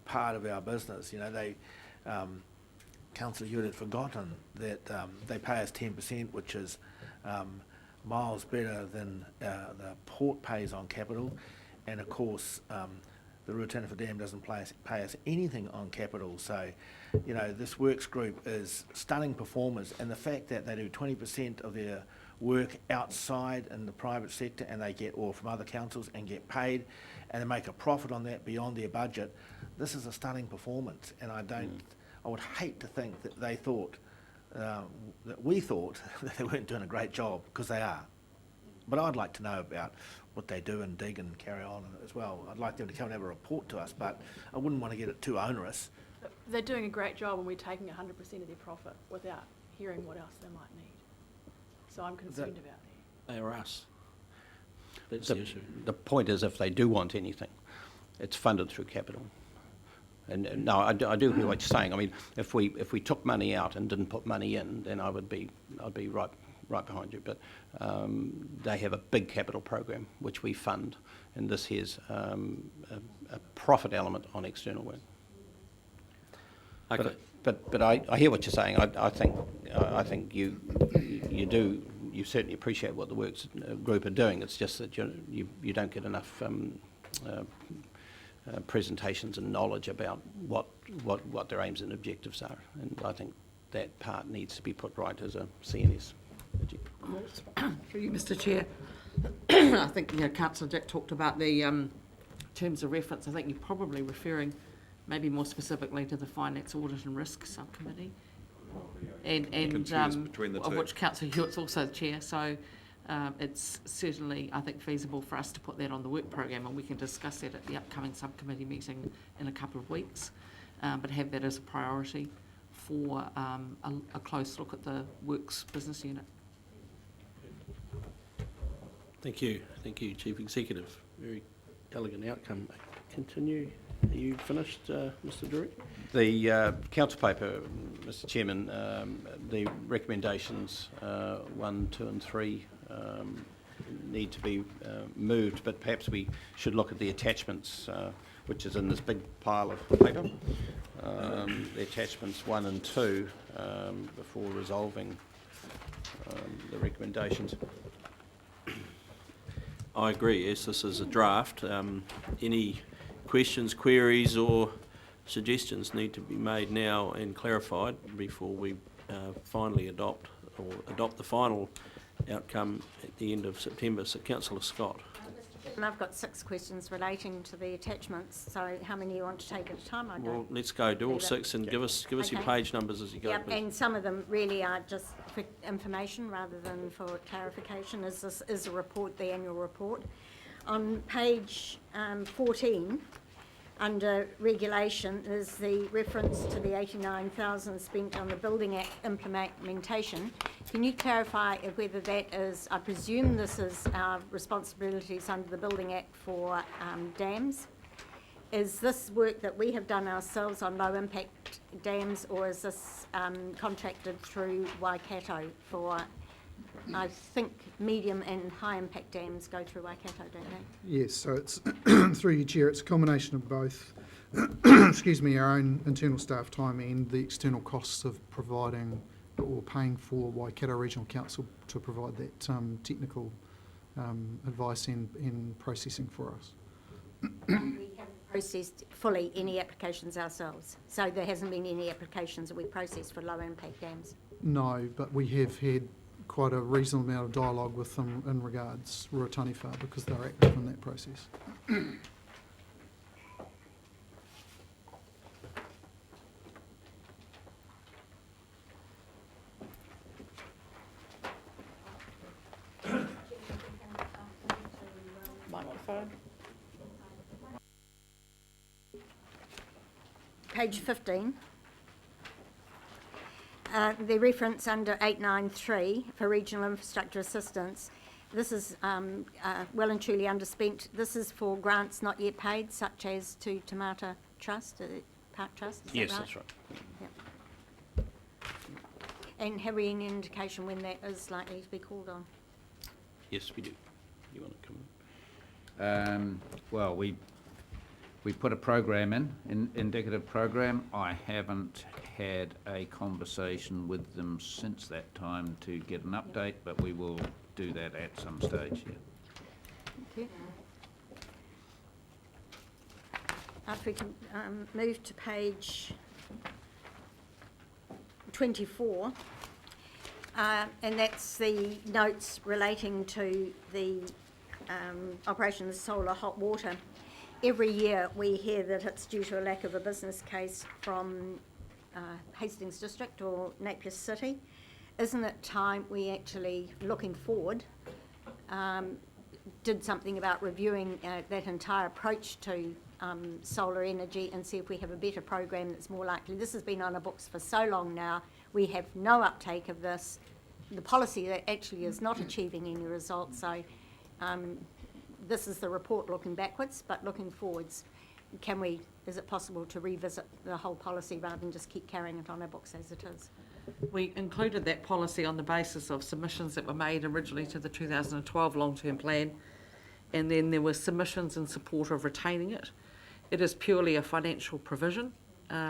part of our business. You know, they, Councillor Hewitt had forgotten that they pay us 10%, which is miles better than the port pays on capital, and of course the Ruataniwha Dam doesn't pay us anything on capital. So, you know, this Works Group is stunning performers, and the fact that they do 20% of their work outside in the private sector, and they get, or from other councils, and get paid, and they make a profit on that beyond their budget, this is a stunning performance. And I would hate to think that they thought, that we thought that they weren't doing a great job, because they are. But I'd like to know about what they do and dig and carry on as well. I'd like them to come and have a report to us, but I wouldn't want to get it too onerous. They're doing a great job, and we're taking 100% of their profit without hearing what else they might need. So I'm concerned about that. They are us. That's the issue. The point is, if they do want anything, it's funded through capital. And no, I do hear what you're saying. I mean, if we took money out and didn't put money in, then I'd be right behind you. But they have a big capital program which we fund, and this here's a profit element on external work. Okay. But I hear what you're saying. I think you certainly appreciate what the Works Group are doing. It's just that you don't get enough presentations and knowledge about what their aims and objectives are, and I think that part needs to be put right as a CNS. Through you, Mr Chair. I think, Councillor Dick talked about the terms of reference. I think you're probably referring maybe more specifically to the Finance, Audit and Risk Subcommittee, and between the of two. which Councillor Hewitt's also the chair. So it's certainly, I think, feasible for us to put that on the work program, and we can discuss that at the upcoming subcommittee meeting in a couple of weeks, but have that as a priority for a close look at the Works business unit. Thank you, Chief Executive. Very elegant outcome. Continue. Are you finished, Mr. Drury? The council paper, Mr Chairman, the recommendations 1, 2 and 3 need to be moved, but perhaps we should look at the attachments, which is in this big pile of paper. The attachments 1 and 2 before resolving the recommendations. I agree, yes, this is a draft. Any questions, queries or suggestions need to be made now and clarified before we finally adopt the final outcome at the end of September. So Councillor Scott. Mr And I've got 6 questions relating to the attachments, so how many you want to take at a time? I Well, don't. let's go, do all Leave it. 6 and give us your Okay. page numbers as you go, Yep, please. and some of them really are just for information rather than for clarification, as this is a report, the annual report. On page 14, under regulation, is the reference to the 89,000 spent on the Building Act implementation. Can you clarify whether that is, I presume this is our responsibilities under the Building Act for dams? Is this work that we have done ourselves on low impact dams, or is this contracted through Waikato for, I think medium and high impact dams go through Waikato, don't they? Yes, so it's, through you, Chair, it's a combination of both, excuse me, our own internal staff time and the external costs of providing or paying for Waikato Regional Council to provide that technical advice and processing for us. We haven't processed fully any applications ourselves, so there hasn't been any applications that we processed for low impact dams. No, but we have had quite a reasonable amount of dialogue with them in regards Ruataniwha because they're active in that process. Microphone. Page 15. The reference under 893 for regional infrastructure assistance, this is well and truly underspent. This is for grants not yet paid, such as to Tamata Trust, Park Trust, is that Yes, right? that's right. Yep. And have we any indication when that is likely to be called on? Yes, we do. You want to come in? Well, we put a program in, indicative program. I haven't had a conversation with them since that time to get an update, but we will do that at some stage, yeah. Thank you. If we can move to page 24, and that's the notes relating to the operation of solar hot water. Every year we hear that it's due to a lack of a business case from Hastings District or Napier City. Isn't it time we actually, looking forward, did something about reviewing that entire approach to solar energy and see if we have a better program that's more likely? This has been on our books for so long now. We have no uptake of this. The policy that actually is not achieving any results. So this is the report looking backwards, but looking forwards, is it possible to revisit the whole policy rather than just keep carrying it on our books as it is? We included that policy on the basis of submissions that were made originally to the 2012 long-term plan, and then there were submissions in support of retaining it. It is purely a financial provision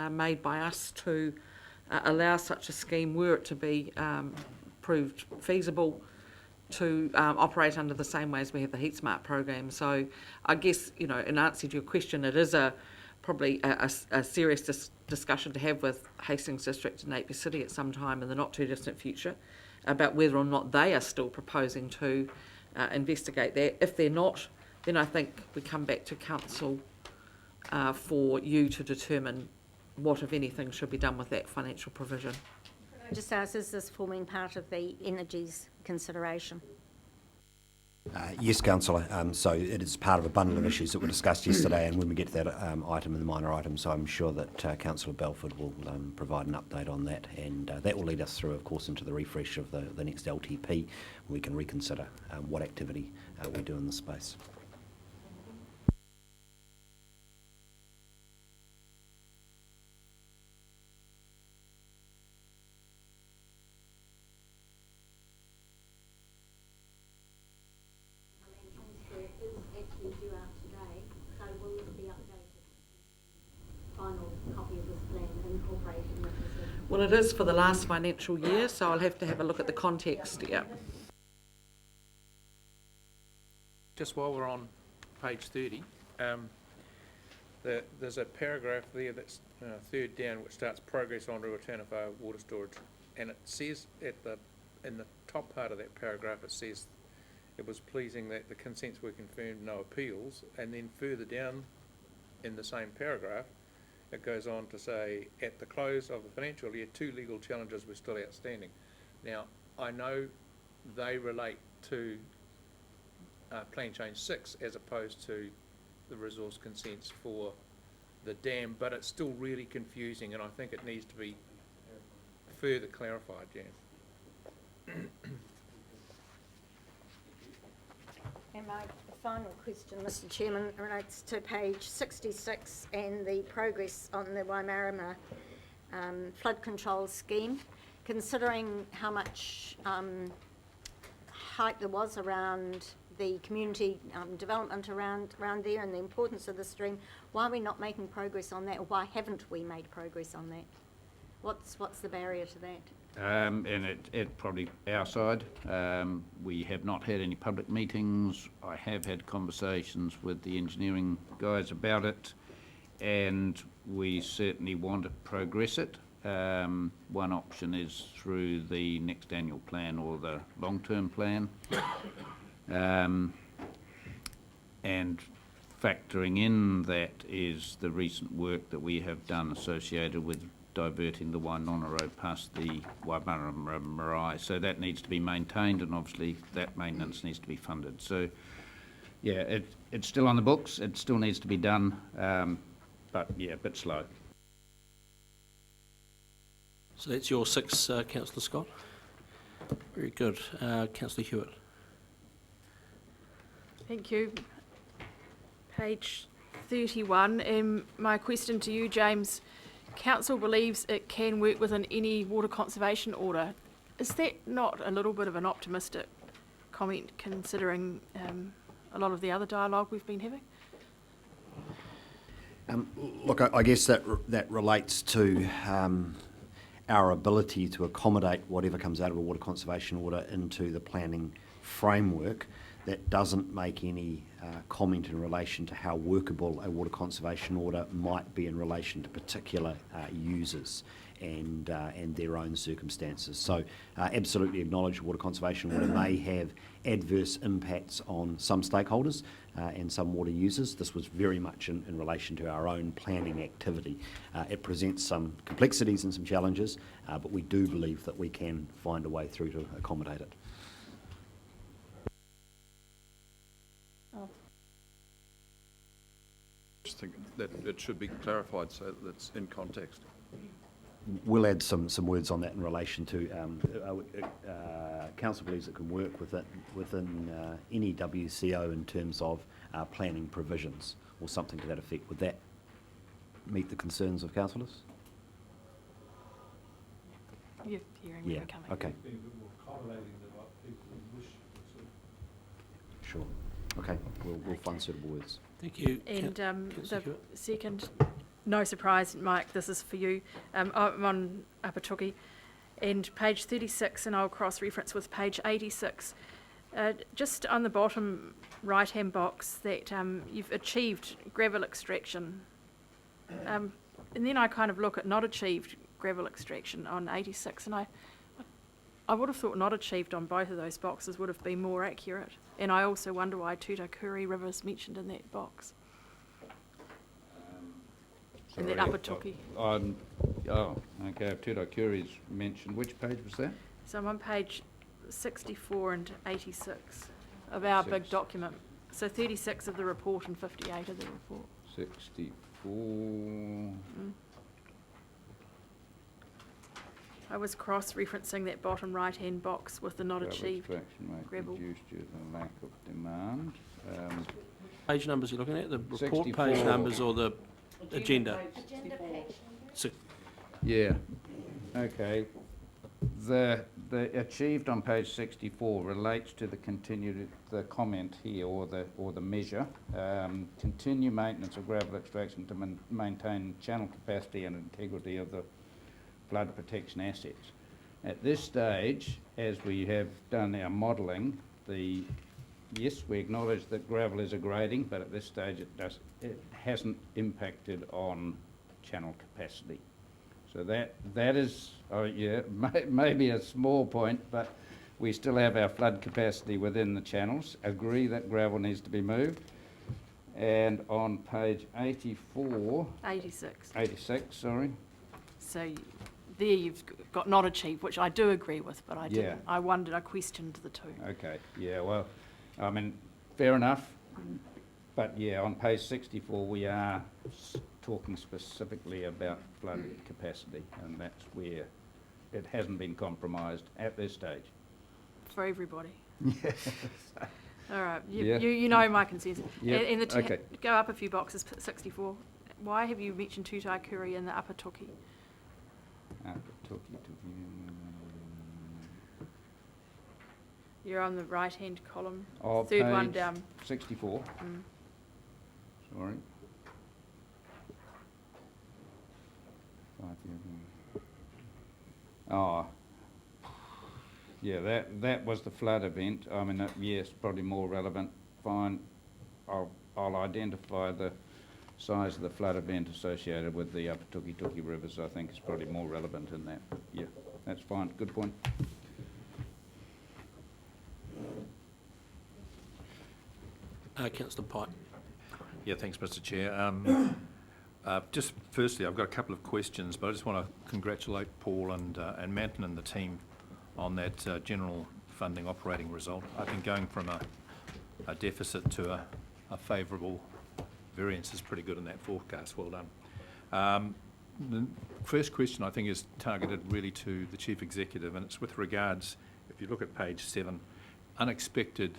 made by us to allow such a scheme, were it to be proved feasible, to operate under the same way as we have the Heat Smart program. So I guess, in answer to your question, it is probably a serious discussion to have with Hastings District and Napier City at some time in the not too distant future about whether or not they are still proposing to investigate that. If they're not, then I think we come back to council for you to determine what, if anything, should be done with that financial provision. I just ask, is this forming part of the energies consideration? Yes, Councillor. So it is part of a bundle of issues that were discussed yesterday, and when we get to that item in the minor items, so I'm sure that Councillor Belford will provide an update on that, and that will lead us through, of course, into the refresh of the next LTP. We can reconsider what activity we do in this space. Well, it is for the last financial year, so I'll have to have a look at the context, yeah. Just while we're on page 30, there's a paragraph there that's third down, which starts progress on Ruataniwha water storage, and it says in the top part of that paragraph, it says it was pleasing that the consents were confirmed, no appeals, and then further down in the same paragraph, it goes on to say, at the close of the financial year, 2 legal challenges were still outstanding. Now, I know they relate to Plan Change 6 as opposed to the resource consents for the dam, but it's still really confusing, and I think it needs to be further clarified, Jan. And my final question, Mr Chairman, relates to page 66 and the progress on the Waimarama flood control scheme. Considering how much hype there was around the community development around there and the importance of the stream, why are we not making progress on that, or why haven't we made progress on that? What's the barrier to that? And it probably our side. We have not had any public meetings. I have had conversations with the engineering guys about it, and we certainly want to progress it. One option is through the next annual plan or the long-term plan. And factoring in that is the recent work that we have done associated with diverting the Wainona Road past the Waimarama Marae. So that needs to be maintained, and obviously that maintenance needs to be funded. So yeah, it's still on the books, it still needs to be done, but yeah, a bit slow. So that's your 6, Councillor Scott. Very good. Councillor Hewitt. Thank you. Page 31, my question to you, James. Council believes it can work within any water conservation order. Is that not a little bit of an optimistic comment, considering a lot of the other dialogue we've been having? Look, I guess that relates to our ability to accommodate whatever comes out of a water conservation order into the planning framework. That doesn't make any comment in relation to how workable a water conservation order might be in relation to particular users and their own circumstances. So absolutely acknowledge water conservation order may have adverse impacts on some stakeholders and some water users. This was very much in relation to our own planning activity. It presents some complexities and some challenges, but we do believe that we can find a way through to accommodate it. I just think that it should be clarified so that it's in context. We'll add some words on that in relation to council believes it can work within any WCO in terms of planning provisions or something to that effect. Would that meet the concerns of councillors? You're hearing where we're coming. Okay. Sure. Okay, we'll find suitable words. Thank you. And the second, no surprise, Mike, this is for you. I'm on Apatuki, and page 36, and I'll cross-reference with page 86. Just on the bottom right-hand box, that you've achieved gravel extraction. And then I kind of look at not achieved gravel extraction on 86, and I would have thought not achieved on both of those boxes would have been more accurate. And I also wonder why Tutakuri River is mentioned in that box. In that Apatuki. Oh, okay, if Tutakuri is mentioned. Which page was that? So I'm on page 64 and 86 of our big document. So 36 of the report and 58 of the report. 64. I was cross-referencing that bottom right-hand box with the not Gravel achieved extraction rate gravel. reduced due to the lack of demand. Page numbers you're looking at, the report 64. page numbers or the agenda? Agenda page. Yeah, okay. The achieved on page 64 relates to the comment here or the measure. Continue maintenance of gravel extraction to maintain channel capacity and integrity of the flood protection assets. At this stage, as we have done our modelling, yes, we acknowledge that gravel is a grading, but at this stage it hasn't impacted on channel capacity. So that is, maybe a small point, but We still have our flood capacity within the channels. Agree that gravel needs to be moved. And on page 84, 86. 86, sorry. So there you've got not achieved, which I do agree with, but I Yeah. didn't. I wondered, I questioned the two. Okay, yeah, well, I mean, fair enough. But yeah, on page 64, we are talking specifically about flood capacity, and that's where it hasn't been compromised at this stage. For everybody. All right, Yeah. you know my concerns. Yeah, And the okay. go up a few boxes, 64. Why have you mentioned Tutaikuri in the upper Tuki? You're on the right-hand column, Oh, third one page down. 64. Mm. Sorry. Oh, yeah, that was the flood event. I mean, yes, probably more relevant. Fine, I'll identify the size of the flood event associated with the upper Tuki rivers. I think it's probably more relevant in that. But yeah, that's fine. Good point. Councillor Pike. Yeah, thanks, Mr Chair. Just firstly, I've got a couple of questions, but I just want to congratulate Paul and Manton and the team on that general funding operating result. I think going from a deficit to a favourable variance is pretty good in that forecast. Well done. The first question I think is targeted really to the Chief Executive, and it's with regards, if you look at page 7, unexpected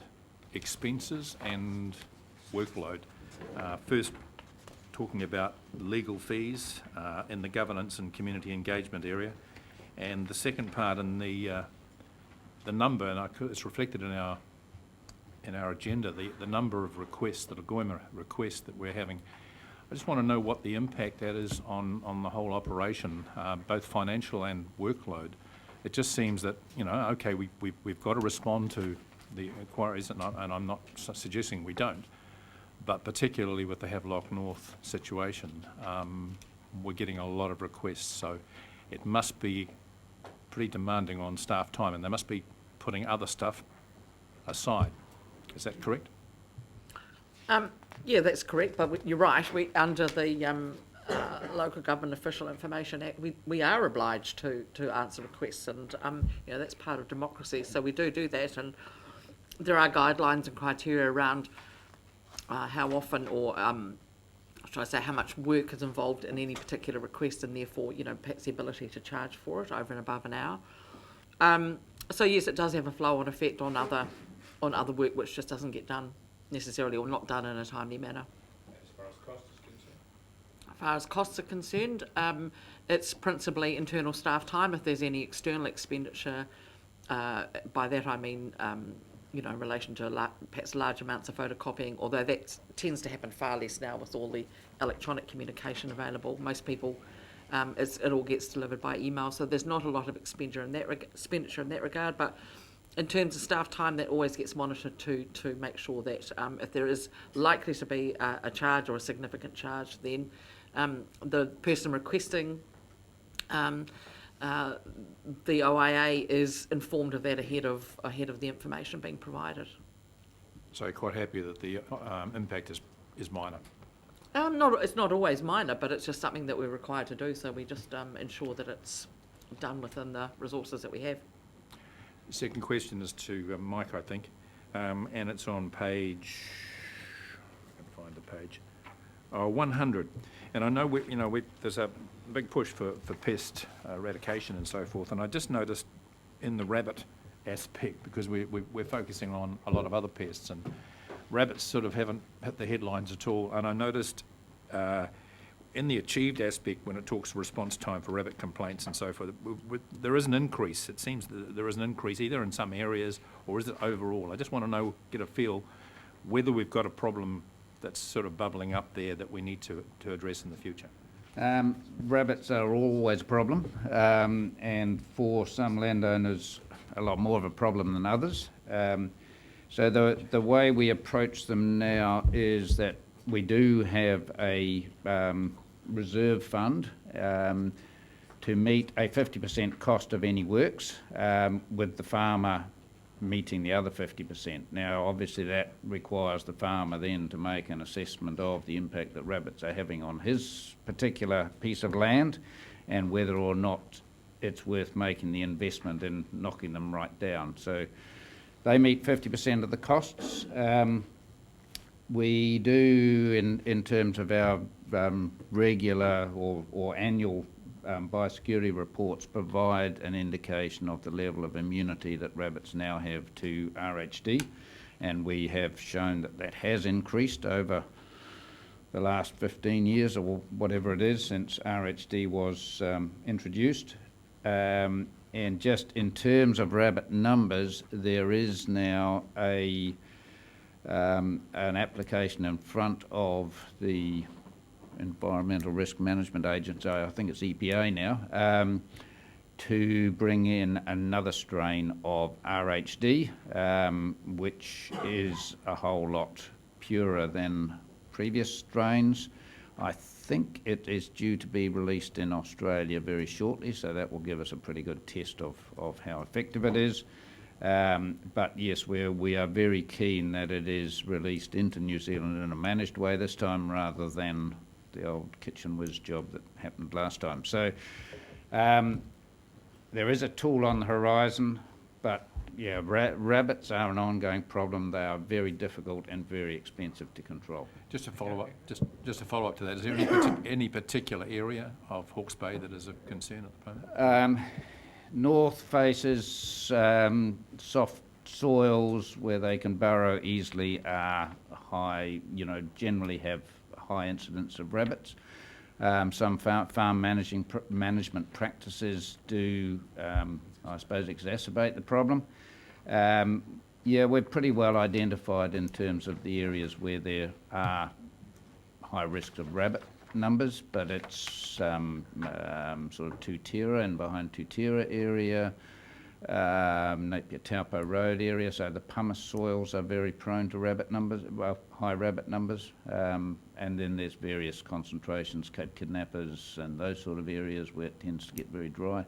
expenses and workload. First, talking about legal fees in the governance and community engagement area, and the second part in the number, and it's reflected in our agenda, the number of requests, the Lagoima requests that we're having. I just want to know what the impact that is on the whole operation, both financial and workload. It just seems that, you know, okay, we've got to respond to the inquiries, and I'm not suggesting we don't, but particularly with the Havelock North situation, we're getting a lot of requests, so it must be pretty demanding on staff time, and they must be putting other stuff aside. Is that correct? Yeah, that's correct, but you're right. We, under the Local Government Official Information Act, we are obliged to answer requests, and you know, that's part of democracy. So we do that, and there are guidelines and criteria around how often, or should I say, how much work is involved in any particular request, and therefore, you know, perhaps the ability to charge for it over and above an hour. So yes, it does have a flow-on effect on other work which just doesn't get done necessarily, or not done in a timely manner. As far as cost is concerned? As far as costs are concerned, it's principally internal staff time. If there's any external expenditure, by that I mean, you know, in relation to perhaps large amounts of photocopying, although that tends to happen far less now with all the electronic communication available. Most people, it all gets delivered by email, so there's not a lot of expenditure in that regard, but in terms of staff time, that always gets monitored to make sure that if there is likely to be a charge or a significant charge, then the person requesting the OIA is informed of that ahead of the information being provided. So you're quite happy that the impact is minor? It's not always minor, but it's just something that we're required to do, so we just ensure that it's done within the resources that we have. Second question is to Mike, I think, and it's on page, I can find the page, 100. And I know there's a big push for pest eradication and so forth, and I just noticed in the rabbit aspect, because we're focusing on a lot of other pests, and rabbits sort of haven't hit the headlines at all, and I noticed in the achieved aspect, when it talks response time for rabbit complaints and so forth, there is an increase. It seems that there is an increase either in some areas, or is it overall? I just want to get a feel whether we've got a problem that's sort of bubbling up there that we need to address in the future. Rabbits are always a problem, and for some landowners a lot more of a problem than others. So the way we approach them now is that we do have a reserve fund to meet a 50% cost of any works, with the farmer meeting the other 50%. Now, obviously, that requires the farmer then to make an assessment of the impact that rabbits are having on his particular piece of land and whether or not it's worth making the investment in knocking them right down. So they meet 50% of the costs. We do, in terms of our regular or annual biosecurity reports, provide an indication of the level of immunity that rabbits now have to RHD, and we have shown that that has increased over the last 15 years or whatever it is since RHD was introduced. And just in terms of rabbit numbers, there is now an application in front of the Environmental Risk Management Agency, I think it's EPA now, to bring in another strain of RHD, which is a whole lot purer than previous strains. I think it is due to be released in Australia very shortly, so that will give us a pretty good test of how effective it is. But yes, we are very keen that it is released into New Zealand in a managed way this time, rather than the old kitchen whiz job that happened last time. So there is a tool on the horizon, but yeah, rabbits are an ongoing problem. They are very difficult and very expensive to control. Just to follow up, just to follow up to that, is there any particular area of Hawke's Bay that is a concern at the moment? North faces soft soils where they can burrow easily are high, generally have high incidence of rabbits. Some farm management practices do, I suppose, exacerbate the problem. Yeah, we're pretty well identified in terms of the areas where there are high risks of rabbit numbers, but it's sort of Tutera and behind Tutera area, Napier Taupo Road area, so the pumice soils are very prone to rabbit numbers, well, high rabbit numbers, and then there's various concentrations, Cape Kidnappers and those sort of areas where it tends to get very dry.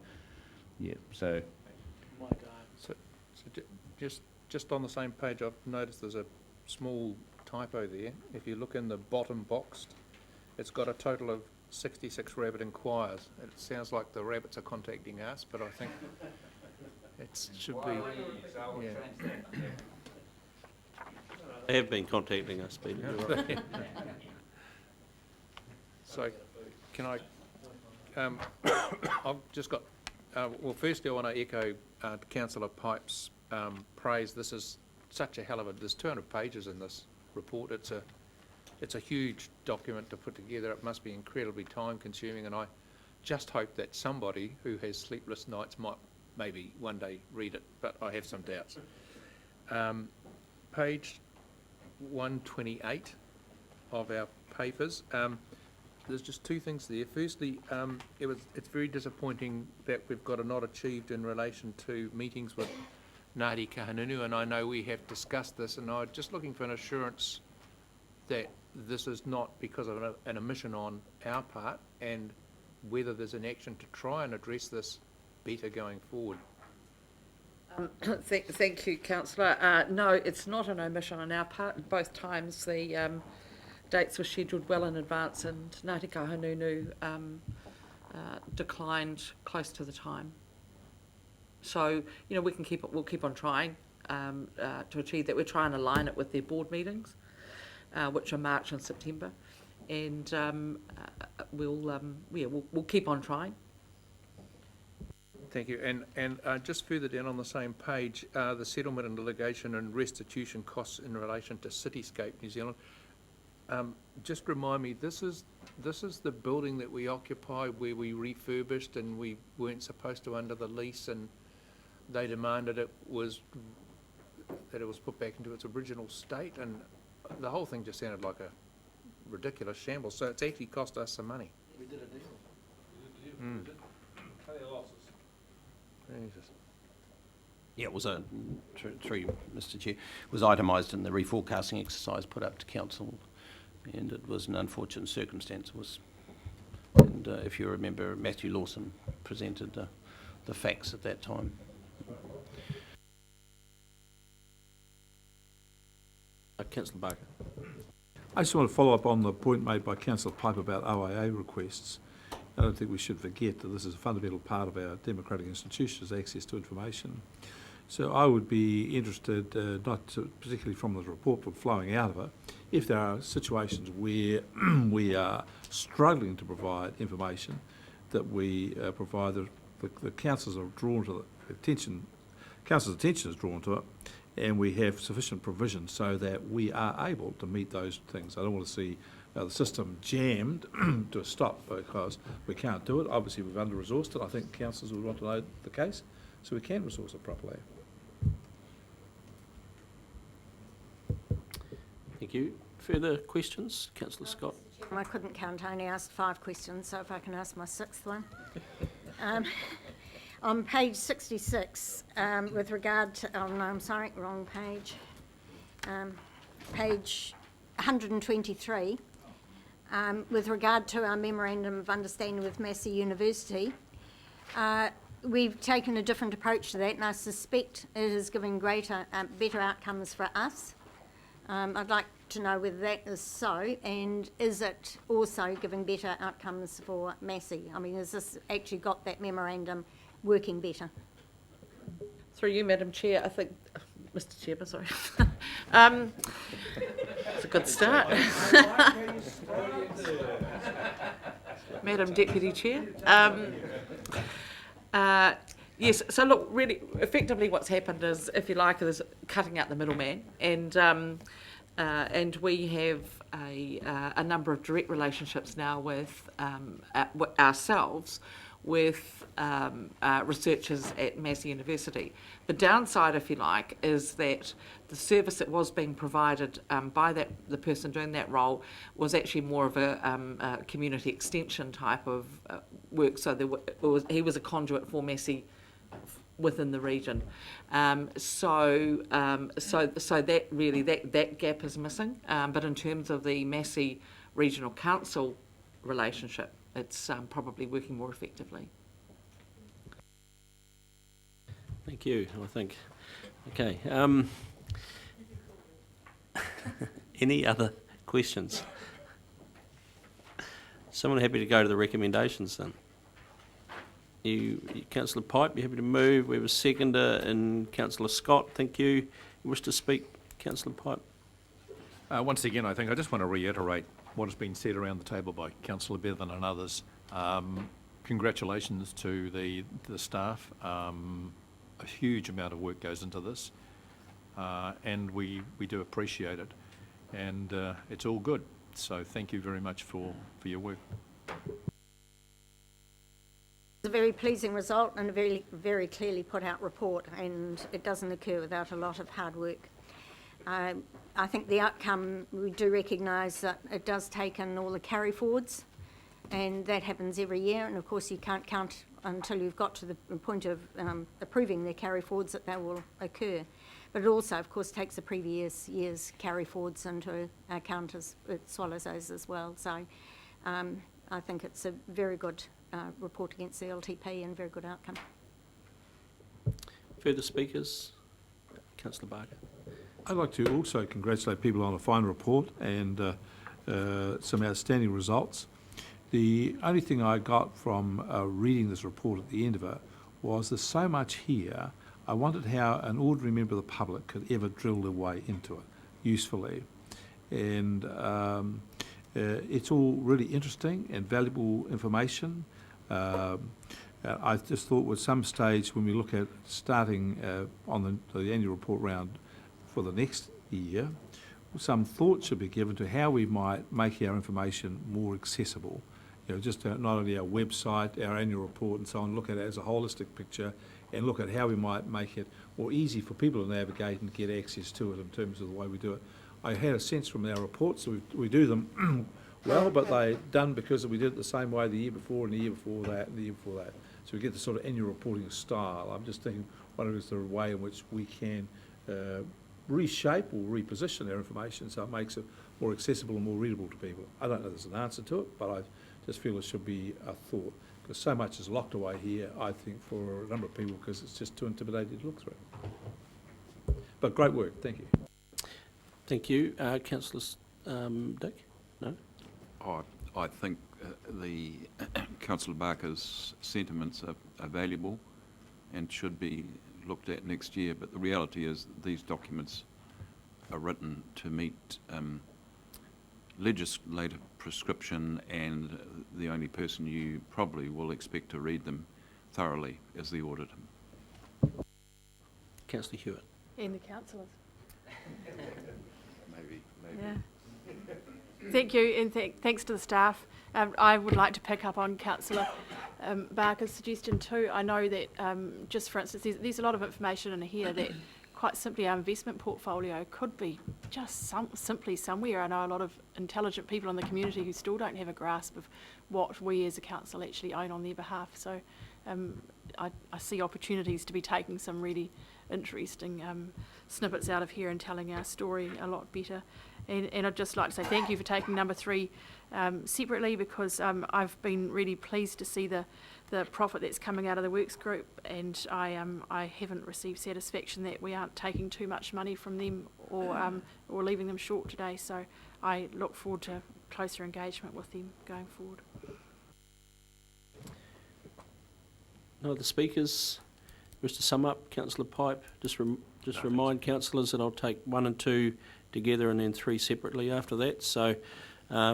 Yeah, so... Just on the same page, I've noticed there's a small typo there. If you look in the bottom box, it's got a total of 66 rabbit inquiries. It sounds like the rabbits are contacting us, but I think it should be... Yeah. They have been contacting us, Peter. You're right. So, can I... I've just got... well, firstly, I want to echo Councillor Pipe's praise. This is such a hell of a... There's 200 pages in this report. It's a huge document to put together. It must be incredibly time-consuming, and I just hope that somebody who has sleepless nights might maybe one day read it, but I have some doubts. Page 128 of our papers. There's just two things there. Firstly, it's very disappointing that we've got a not achieved in relation to meetings with Ngāti Kahungunu, and I know we have discussed this, and I'm just looking for an assurance that this is not because of an omission on our part, and whether there's an action to try and address this better going forward. Thank you, Councillor. No, it's not an omission on our part. Both times the dates were scheduled well in advance, and Ngāti Kahungunu declined close to the time. So, we'll keep on trying to achieve that. We're trying to align it with their board meetings, which are March and September, and we'll keep on trying. Thank you. And just further down on the same page, the settlement and litigation and restitution costs in relation to Cityscape New Zealand. Just remind me, this is the building that we occupy where we refurbished and we weren't supposed to under the lease, and they demanded that it was put back into its original state, and the whole thing just sounded like a ridiculous shambles. So it's actually cost us some money. We did a deal. Mm. Pay the losses. Jesus. Yeah, it was through Mr. Chair, it was itemised in the reforecasting exercise put up to council, and it was an unfortunate circumstance. And if you remember, Matthew Lawson presented the facts at that time. Councillor Barker. I just want to follow up on the point made by Councillor Pipe about OIA requests. I don't think we should forget that this is a fundamental part of our democratic institutions, access to information. So I would be interested, particularly from the report but flowing out of it, if there are situations where we are struggling to provide information, that we provide the councils are drawn to the attention, council's attention is drawn to it, and we have sufficient provision so that we are able to meet those things. I don't want to see the system jammed to a stop because we can't do it. Obviously, we've under-resourced it. I think councils would want to know the case, so we can resource it properly. Thank you. Further questions? Councillor Scott. I couldn't count, I only asked 5 questions, so if I can ask my 6th one. On page 66, with regard to, oh no, I'm sorry, wrong page. Page 123, with regard to our Memorandum of Understanding with Massey University, we've taken a different approach to that, and I suspect it is giving better outcomes for us. I'd like to know whether that is so, and is it also giving better outcomes for Massey? I mean, has this actually got that memorandum working better? Through you, Madam Chair, I think, Mr Chairman, sorry. It's a good start. Madam Deputy Chair. Yes, so look, really, effectively what's happened is, if you like, is cutting out the middleman, and we have a number of direct relationships now with ourselves, with researchers at Massey University. The downside, if you like, is that the service that was being provided by the person doing that role was actually more of a community extension type of work. So he was a conduit for Massey within the region. So that really, that gap is missing. But in terms of the Massey Regional Council relationship, it's probably working more effectively. Thank you. I think. Okay. Any other questions? Someone happy to go to the recommendations then? You Councillor Pipe, you happy to move? We have a seconder in Councillor Scott. Thank you. You wish to speak, Councillor Pipe? Once again, I think I just want to reiterate what has been said around the table by Councillor Bevan and others. Congratulations to the staff. A huge amount of work goes into this, and we do appreciate it, and it's all good. So thank you very much for your work. It's a very pleasing result and a very, very clearly put out report, and it doesn't occur without a lot of hard work. I think the outcome, we do recognise that it does take in all the carry forwards, and that happens every year, and of course you can't count until you've got to the point of approving their carry forwards that they will occur. But it also, of course, takes the previous year's carry forwards into account, as it swallows those as well. So I think it's a very good report against the LTP and very good outcome. Further speakers? Councillor Barker. I'd like to also congratulate people on a fine report and some outstanding results. The only thing I got from reading this report at the end of it was there's so much here. I wondered how an ordinary member of the public could ever drill their way into it usefully. And it's all really interesting and valuable information. I just thought at some stage when we look at starting on the annual report round for the next year, some thought should be given to how we might make our information more accessible. Just not only our website, our annual report and so on, look at it as a holistic picture and look at how we might make it more easy for people to navigate and get access to it in terms of the way we do it. I had a sense from our reports, we do them well, but they're done because we did it the same way the year before and the year before that and the year before that. So we get the sort of annual reporting style. I'm just thinking, what is the way in which we can reshape or reposition our information so it makes it more accessible and more readable to people. I don't know there's an answer to it, but I just feel it should be a thought, because so much is locked away here, I think, for a number of people, because it's just too intimidating to look through. But great work, thank you. Thank you. Councillor Dick? No? I think the Councillor Barker's sentiments are valuable and should be looked at next year, but the reality is that these documents are written to meet legislative prescription, and the only person you probably will expect to read them thoroughly is the auditor. Councillor Hewitt? And the councillors. Maybe. Yeah. Thank you, and thanks to the staff. I would like to pick up on Councillor Barker's suggestion too. I know that, just for instance, there's a lot of information in here that quite simply our investment portfolio could be just simply somewhere. I know a lot of intelligent people in the community who still don't have a grasp of what we as a council actually own on their behalf. So I see opportunities to be taking some really interesting snippets out of here and telling our story a lot better. And I'd just like to say thank you for taking number 3 separately, because I've been really pleased to see the profit that's coming out of the works group, and I haven't received satisfaction that we aren't taking too much money from them or leaving them short today. So I look forward to closer engagement with them going forward. No other speakers? Wish to sum up? Councillor Pipe, just remind councillors that I'll take 1 and 2 together and then 3 separately after that. So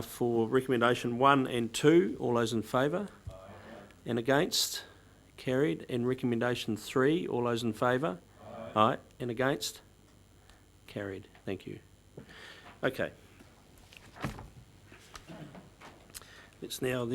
for recommendation 1 and 2, all those in favour? And against? Carried. And recommendation 3, all those in favour? Aye. And against? Carried. Thank you. Okay. Let's now then